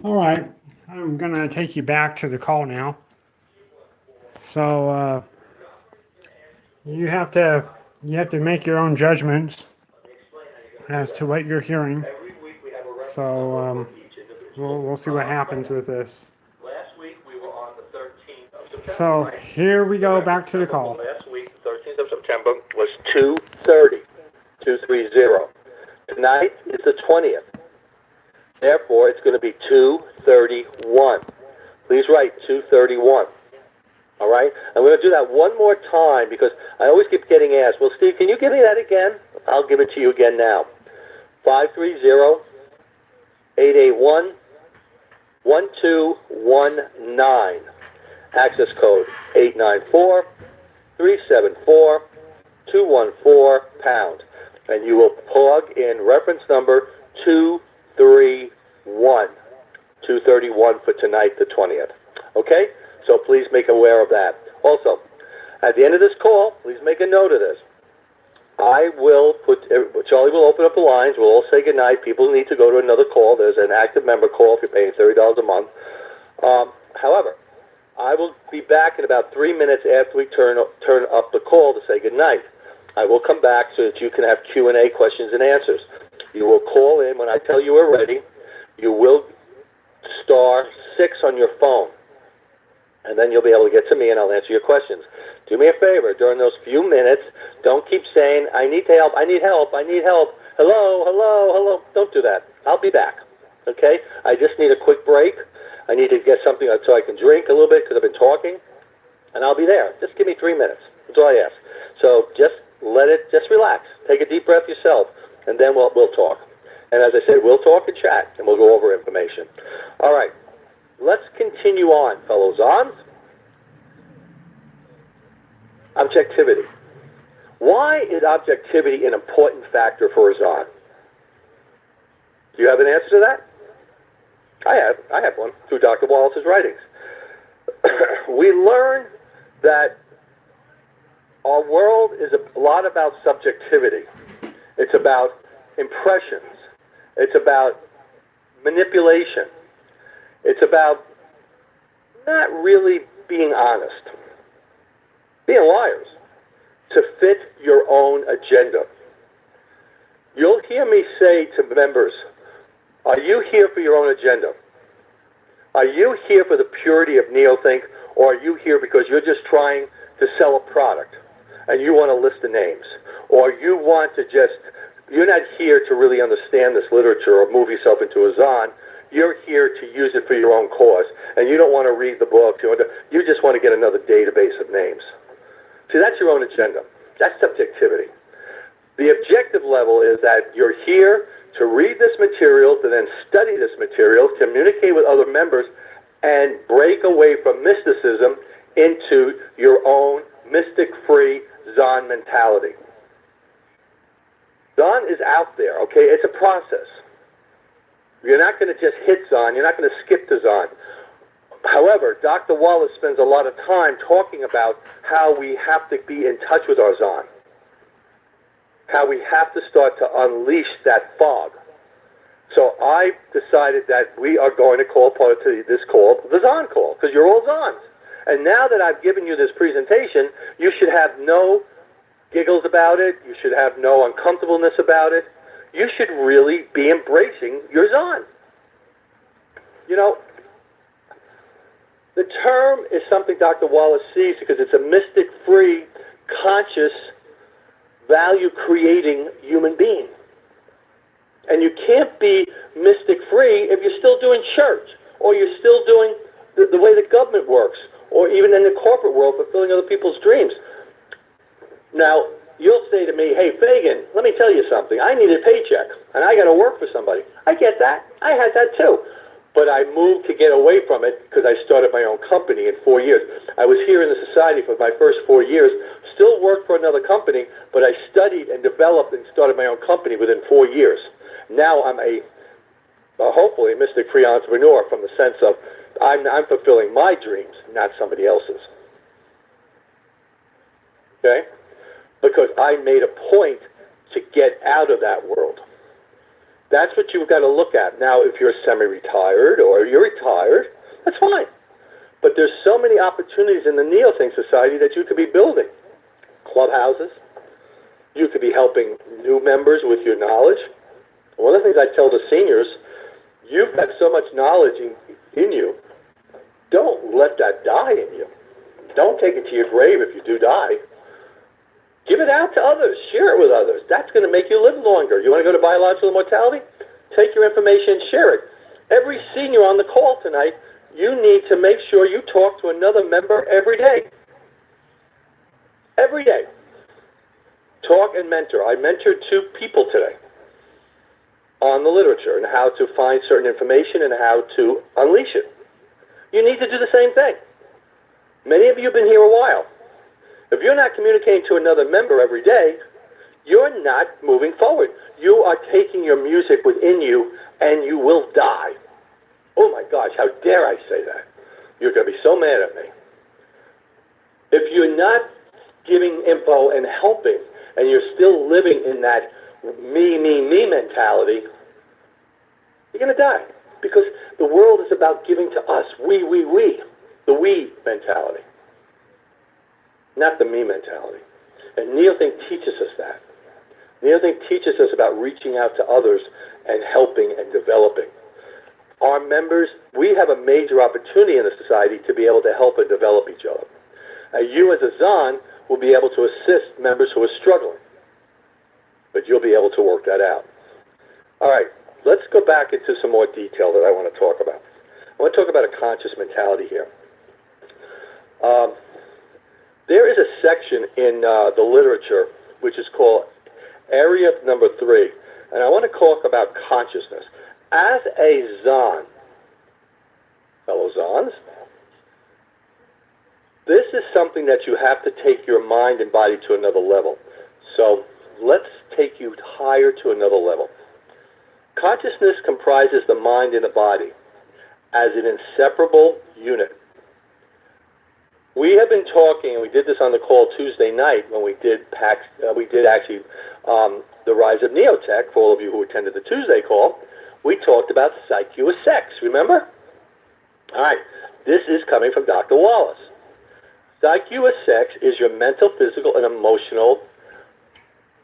Speaker 1: All right, I'm going to take you back to the call now. So you have to make your own judgments as to what you're hearing. So we'll see what happens with this.
Speaker 5: Last week we were on the 13th of September.
Speaker 1: So here we go back to the call.
Speaker 5: Last week, the 13th of September, was 2:30. Tonight is the 20th. Therefore, it's going to be 2:31. Please write 2:31. All right? I'm going to do that one more time because I always keep getting asked, well, Steve, can you give me that again? I'll give it to you again now. 530-881-1219. Access code 894-374-214 #. And you will plug in reference number 231. 231 for tonight, the 20th. Okay? So please make aware of that. Also, at the end of this call, please make a note of this. Charlie will open up the lines. We'll all say goodnight. People need to go to another call. There's an active member call if you're paying $30 a month. However, I will be back in about 3 minutes after we turn up the call to say goodnight. I will come back so that you can have Q&A, questions and answers. You will call in when I tell you we're ready. You will *6 on your phone. And then you'll be able to get to me and I'll answer your questions. Do me a favor, during those few minutes, don't keep saying, I need help, I need help, I need help. Hello. Don't do that. I'll be back. Okay? I just need a quick break. I need to get something so I can drink a little bit because I've been talking, and I'll be there. Just give me 3 minutes. That's all I ask. So just relax. Take a deep breath yourself, and then we'll talk. And as I said, we'll talk and chat, and we'll go over information. All right. Let's continue on, fellow Zons. Objectivity. Why is objectivity an important factor for a Zon? Do you have an answer to that? I have one through Dr. Wallace's writings. We learn that our world is a lot about subjectivity. It's about impressions. It's about manipulation. It's about not really being honest, being liars, to fit your own agenda. You'll hear me say to members, are you here for your own agenda? Are you here for the purity of Neothink, or are you here because you're just trying to sell a product and you want a list of names? Or you want to you're not here to really understand this literature or move yourself into a Zon. You're here to use it for your own cause, and you don't want to read the book. You just want to get another database of names. See, that's your own agenda. That's subjectivity. The objective level is that you're here to read this material, to then study this material, communicate with other members, and break away from mysticism into your own mystic-free Zon mentality. Zon is out there, okay? It's a process. You're not going to just hit Zon. You're not going to skip to Zon. However, Dr. Wallace spends a lot of time talking about how we have to be in touch with our Zon, how we have to start to unleash that fog. So I decided that we are going to call part of this call the Zon call, because you're all Zons. And now that I've given you this presentation, you should have no giggles about it. You should have no uncomfortableness about it. You should really be embracing your Zon. You know, the term is something Dr. Wallace sees because it's a mystic-free, conscious, value-creating human being. And you can't be mystic-free if you're still doing church, or you're still doing the way the government works, or even in the corporate world, fulfilling other people's dreams. Now, you'll say to me, hey, Fagan, let me tell you something. I need a paycheck, and I got to work for somebody. I get that. I had that too. But I moved to get away from it because I started my own company in 4 years. I was here in the society for my first 4 years, still worked for another company, but I studied and developed and started my own company within 4 years. Now I'm hopefully a mystic-free entrepreneur from the sense of I'm fulfilling my dreams, not somebody else's. Okay? Because I made a point to get out of that world. That's what you've got to look at. Now, if you're semi-retired or you're retired, that's fine. But there's so many opportunities in the Neothink Society that you could be building. Clubhouses. You could be helping new members with your knowledge. One of the things I tell the seniors, you've got so much knowledge in you. Don't let that die in you. Don't take it to your grave if you do die. Give it out to others. Share it with others. That's going to make you live longer. You want to go to biological immortality? Take your information and share it. Every senior on the call tonight, you need to make sure you talk to another member every day. Every day. Talk and mentor. I mentored 2 people today on the literature and how to find certain information and how to unleash it. You need to do the same thing. Many of you have been here a while. If you're not communicating to another member every day, you're not moving forward. You are taking your music within you, and you will die. Oh my gosh, how dare I say that? You're going to be so mad at me. If you're not giving info and helping, and you're still living in that me mentality, you're going to die. Because the world is about giving to us. We. The we mentality. Not the me mentality. And Neothink teaches us that. Neothink teaches us about reaching out to others and helping and developing. Our members, we have a major opportunity in the society to be able to help and develop each other. You as a Zon will be able to assist members who are struggling. but you'll be able to work that out. All right, let's go back into some more detail that I want to talk about. I want to talk about a conscious mentality here. There is a section in the literature which is called Area Number 3, and I want to talk about consciousness. As a Zon, fellow Zons, this is something that you have to take your mind and body to another level. So let's take you higher to another level. Consciousness comprises the mind and the body as an inseparable unit. We have been talking, and we did this on the call Tuesday night when we did the rise of Neotech. For all of you who attended the Tuesday call, we talked about psyche sex. Remember? All right. This is coming from Dr. Wallace. Psyche sex is your mental, physical, and emotional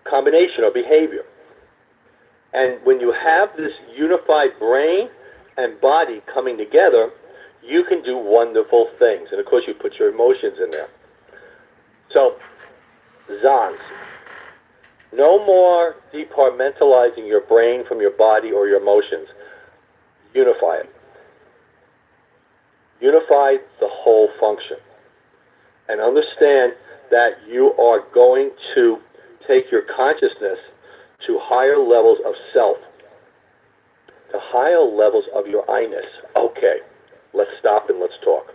Speaker 5: combination or behavior. And when you have this unified brain and body coming together, you can do wonderful things. And of course, you put your emotions in there. So, Zons, no more departmentalizing your brain from your body or your emotions. Unify it. Unify the whole function. And understand that you are going to take your consciousness to higher levels of self, to higher levels of your I-ness. Okay, let's stop and let's talk.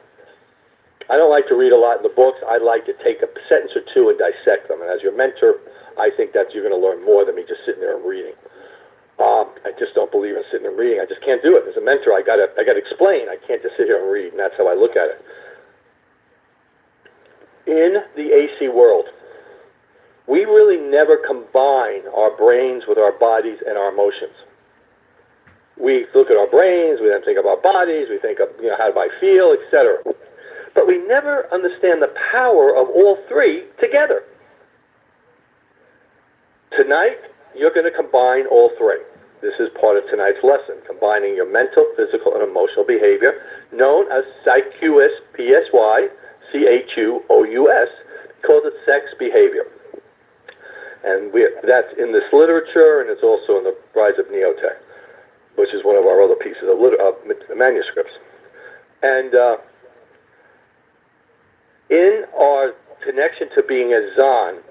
Speaker 5: I don't like to read a lot in the books. I like to take a sentence or two and dissect them. And as your mentor, I think that you're going to learn more than me just sitting there and reading. I just don't believe in sitting and reading. I just can't do it. As a mentor, I got to explain. I can't just sit here and read, and that's how I look at it. In the AC world, we really never combine our brains with our bodies and our emotions. We look at our brains, we then think of our bodies, we think of how do I feel, etc. But we never understand the power of all three together. Tonight, you're going to combine all three. This is part of tonight's lesson, combining your mental, physical, and emotional behavior, known as psychus, P-S-Y-C-H-U-O-U-S, calls it sex behavior. And that's in this literature, and it's also in the Rise of Neotech, which is one of our other pieces of manuscripts. And in our connection to being a Zon,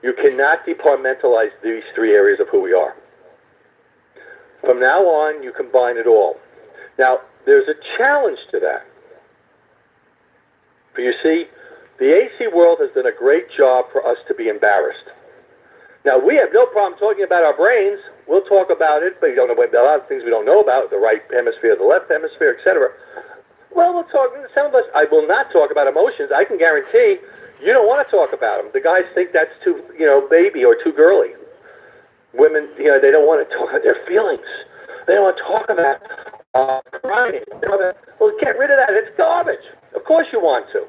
Speaker 5: you cannot departmentalize these three areas of who we are. From now on, you combine it all. Now, there's a challenge to that. For you see, the AC world has done a great job for us to be embarrassed. Now, we have no problem talking about our brains. We'll talk about it, but you don't know about a lot of things we don't know about, the right hemisphere, the left hemisphere, etc. Well, we'll talk, some of us, I will not talk about emotions. I can guarantee you don't want to talk about them. The guys think that's too, baby or too girly. Women, they don't want to talk about their feelings. They don't want to talk about crying. Well, get rid of that. It's garbage. Of course you want to.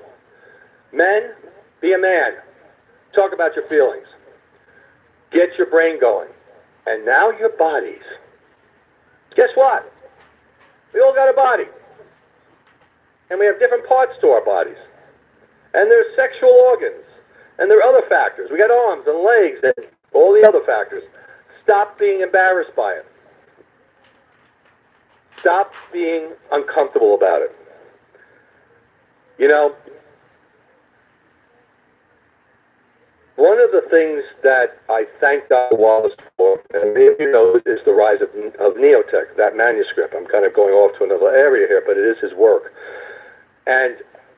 Speaker 5: Men, be a man. Talk about your feelings. Get your brain going. And now your bodies. Guess what? We all got a body. And we have different parts to our bodies. And there's sexual organs. And there are other factors. We got arms and legs and all the other factors. Stop being embarrassed by it. Stop being uncomfortable about it. One of the things that I thank Dr. Wallace for, and many of you know, is the Rise of Neotech, that manuscript. I'm kind of going off to another area here, but it is his work. And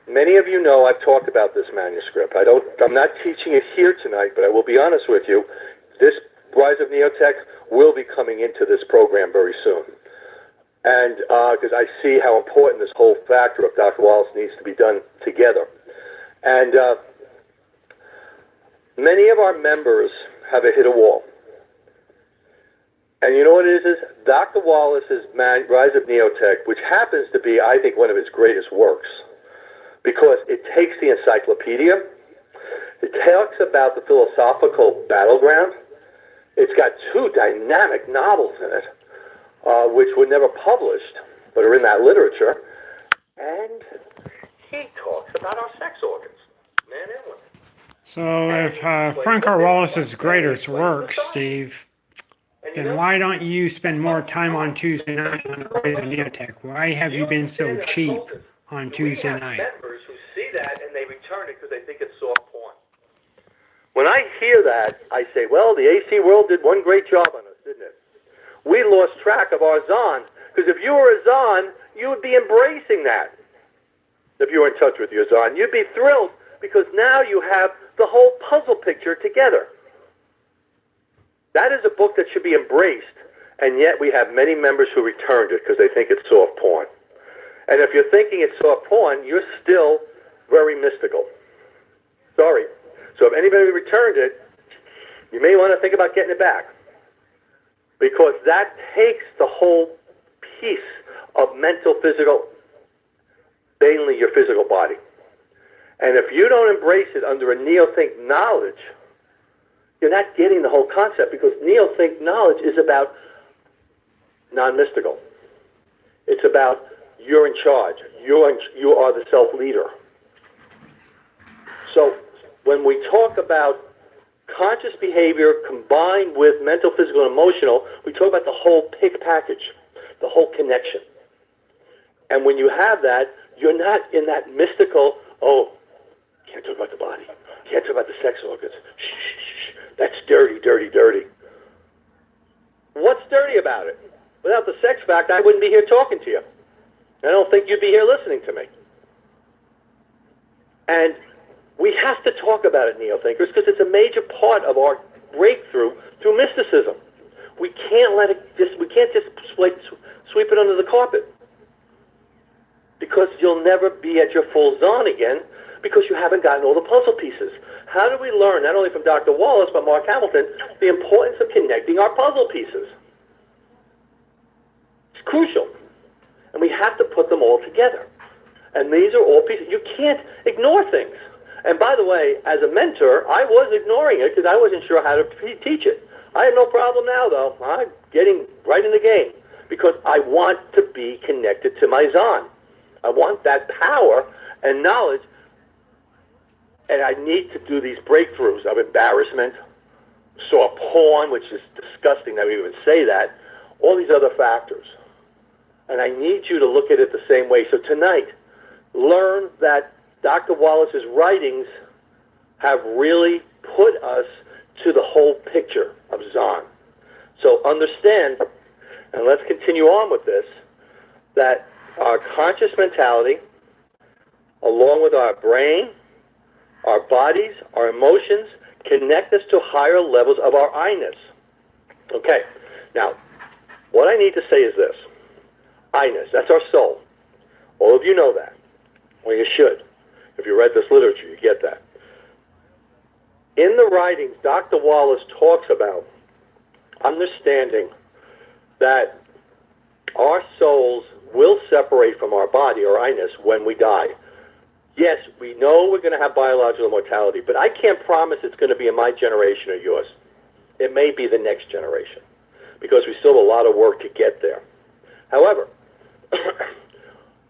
Speaker 5: many of you know I've talked about this manuscript. I'm not teaching it here tonight, but I will be honest with you. This Rise of Neotech will be coming into this program very soon. And because I see how important this whole factor of Dr. Wallace needs to be done together. And many of our members have hit a wall. And you know what it is? Dr. Wallace's Rise of Neotech, which happens to be, I think, one of his greatest works, because it takes the encyclopedia, it talks about the philosophical battleground. It's got 2 dynamic novels in it, which were never published, but are in that literature. And he talks about our sex organs, men and women.
Speaker 1: So if Frank R. Wallace's greatest work, Steve, then why don't you spend more time on Tuesday night on the Rise of Neotech? Why have you been so cheap on Tuesday night?
Speaker 5: We have members who see that and they return it because they think it's soft porn. When I hear that, I say, well, the AC world did one great job on us, didn't it? We lost track of our Zon, because if you were a Zon, you would be embracing that. If you were in touch with your Zon, you'd be thrilled, because now you have the whole puzzle picture together. That is a book that should be embraced, and yet we have many members who returned it because they think it's soft porn. And if you're thinking it's soft porn, you're still very mystical. Sorry. So if anybody returned it, you may want to think about getting it back, because that takes the whole piece of mental, physical, mainly your physical body. And if you don't embrace it under a neo-think knowledge, you're not getting the whole concept, because neo-think knowledge is about non-mystical. It's about you're in charge. You are the self-leader. So when we talk about conscious behavior combined with mental, physical, and emotional, we talk about the whole pig package, the whole connection. And when you have that, you're not in that mystical, oh, can't talk about the body, can't talk about the sex organs, shh, shh, shh, that's dirty, dirty, dirty. What's dirty about it? Without the sex fact, I wouldn't be here talking to you. I don't think you'd be here listening to me. And we have to talk about it, neo-thinkers, because it's a major part of our breakthrough through mysticism. We can't let it we can't just sweep it under the carpet, because you'll never be at your full zone again, because you haven't gotten all the puzzle pieces. How do we learn, not only from Dr. Wallace, but Mark Hamilton, the importance of connecting our puzzle pieces? It's crucial. And we have to put them all together. And these are all pieces. You can't ignore things. And by the way, as a mentor, I was ignoring it because I wasn't sure how to teach it. I have no problem now, though. I'm getting right in the game because I want to be connected to my Zon. I want that power and knowledge, and I need to do these breakthroughs of embarrassment, saw porn, which is disgusting that we would say that, all these other factors. And I need you to look at it the same way. So tonight, learn that Dr. Wallace's writings have really put us to the whole picture of Zon. So understand, and let's continue on with this, that our conscious mentality, along with our brain, our bodies, our emotions, connect us to higher levels of our I-ness. Okay, now, what I need to say is this. I-ness, that's our soul. All of you know that. Well, you should. If you read this literature, you get that. In the writings, Dr. Wallace talks about understanding that our souls will separate from our body, or I-ness, when we die. Yes, we know we're going to have biological mortality, but I can't promise it's going to be in my generation or yours. It may be the next generation, because we still have a lot of work to get there. However,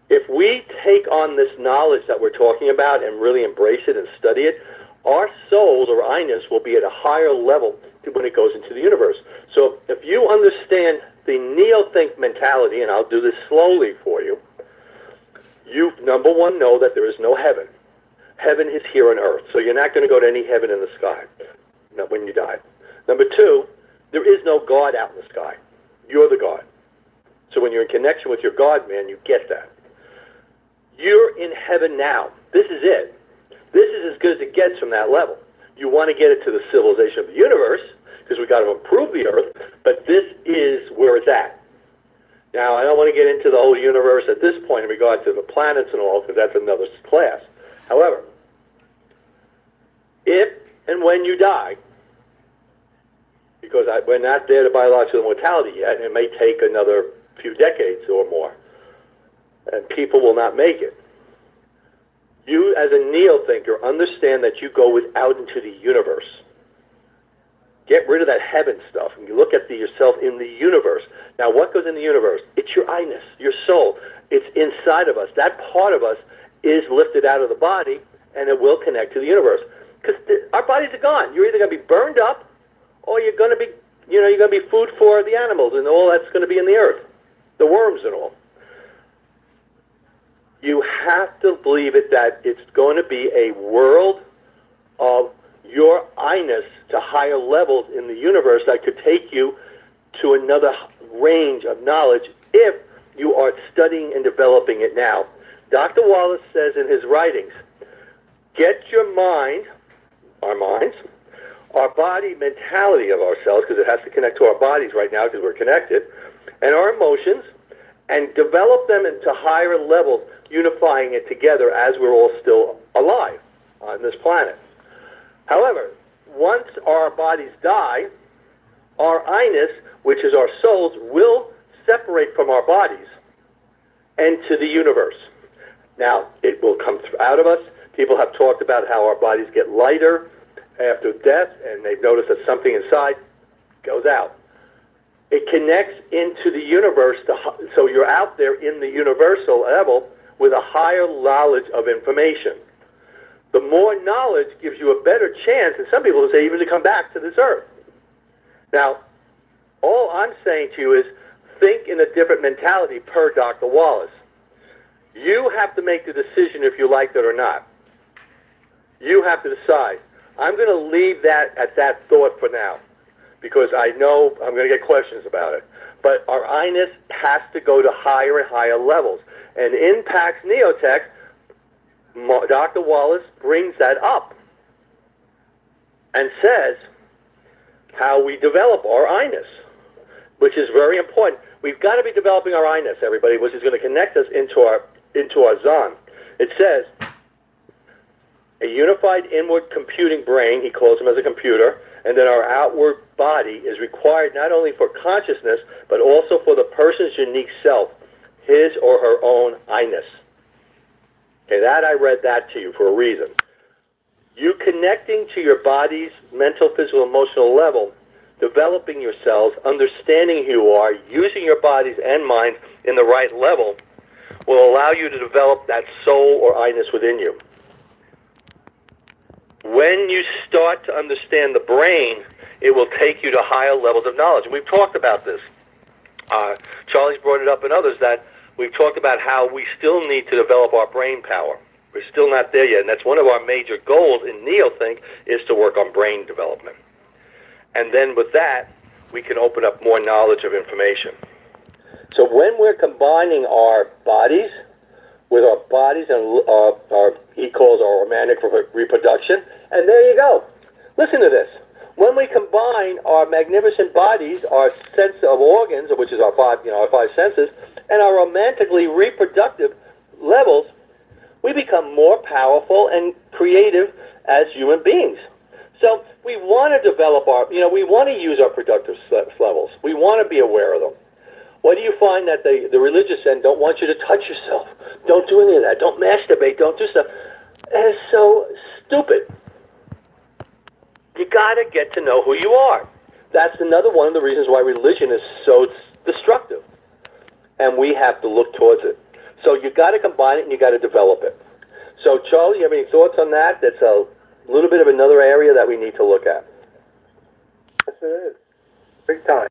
Speaker 5: if we take on this knowledge that we're talking about and really embrace it and study it, our souls, or I-ness, will be at a higher level when it goes into the universe. So if you understand the neo-think mentality, and I'll do this slowly for you, you, number one, know that there is no heaven. Heaven is here on earth, so you're not going to go to any heaven in the sky when you die. Number two, there is no God out in the sky. You're the God. So when you're in connection with your God, man, you get that. You're in heaven now. This is it. This is as good as it gets from that level. You want to get it to the civilization of the universe, because we've got to improve the earth, but this is where it's at. Now, I don't want to get into the whole universe at this point in regard to the planets and all, because that's another class. However, if and when you die, because we're not there to biological mortality yet, and it may take another few decades or more, and people will not make it. You, as a neo-thinker, understand that you go out into the universe. Get rid of that heaven stuff, and you look at yourself in the universe. Now, what goes in the universe? It's your I-ness, your soul. It's inside of us. That part of us is lifted out of the body, and it will connect to the universe. because our bodies are gone. You're either going to be burned up, or you're going to be, you're going to be food for the animals and all that's going to be in the earth, the worms and all. You have to believe it that it's going to be a world of your I-ness to higher levels in the universe that could take you to another range of knowledge if you are studying and developing it now. Dr. Wallace says in his writings, get your mind, our minds, our body mentality of ourselves, because it has to connect to our bodies right now because we're connected, and our emotions, and develop them into higher levels, unifying it together as we're all still alive on this planet. However, once our bodies die, our I-ness, which is our souls, will separate from our bodies and to the universe. Now, it will come out of us. People have talked about how our bodies get lighter after death, and they've noticed that something inside goes out. It connects into the universe, so you're out there in the universal level with a higher knowledge of information. The more knowledge gives you a better chance, and some people will say even to come back to this earth. Now, all I'm saying to you is think in a different mentality per Dr. Wallace. You have to make the decision if you like it or not. You have to decide. I'm going to leave that at that thought for now, because I know I'm going to get questions about it. But our I-ness has to go to higher and higher levels. And in Pax Neotech, Dr. Wallace brings that up and says how we develop our I-ness, which is very important. We've got to be developing our I-ness, everybody, which is going to connect us into our Zon. It says, a unified inward computing brain, he calls him as a computer, and then our outward body is required not only for consciousness, but also for the person's unique self, his or her own I-ness. Okay, that I read that to you for a reason. You connecting to your body's mental, physical, emotional level, developing yourselves, understanding who you are, using your bodies and minds in the right level will allow you to develop that soul or I-ness within you. When you start to understand the brain, it will take you to higher levels of knowledge. And we've talked about this. Charlie's brought it up and others that we've talked about how we still need to develop our brain power. We're still not there yet, and that's one of our major goals in NeoThink is to work on brain development. And then with that, we can open up more knowledge of information. So when we're combining our bodies with our bodies and our he calls our romantic reproduction, and there you go. Listen to this. When we combine our magnificent bodies, our sense of organs, which is our five senses, and our romantically reproductive levels, we become more powerful and creative as human beings. So we want to develop we want to use our productive levels. We want to be aware of them. What do you find that the religious end don't want you to touch yourself? Don't do any of that. Don't masturbate. Don't do stuff. And it's so stupid. You got to get to know who you are. That's another one of the reasons why religion is so destructive. And we have to look towards it. So you got to combine it and you got to develop it. So Charlie, you have any thoughts on that? That's a little bit of another area that we need to look at.
Speaker 9: Yes, it is. Big time.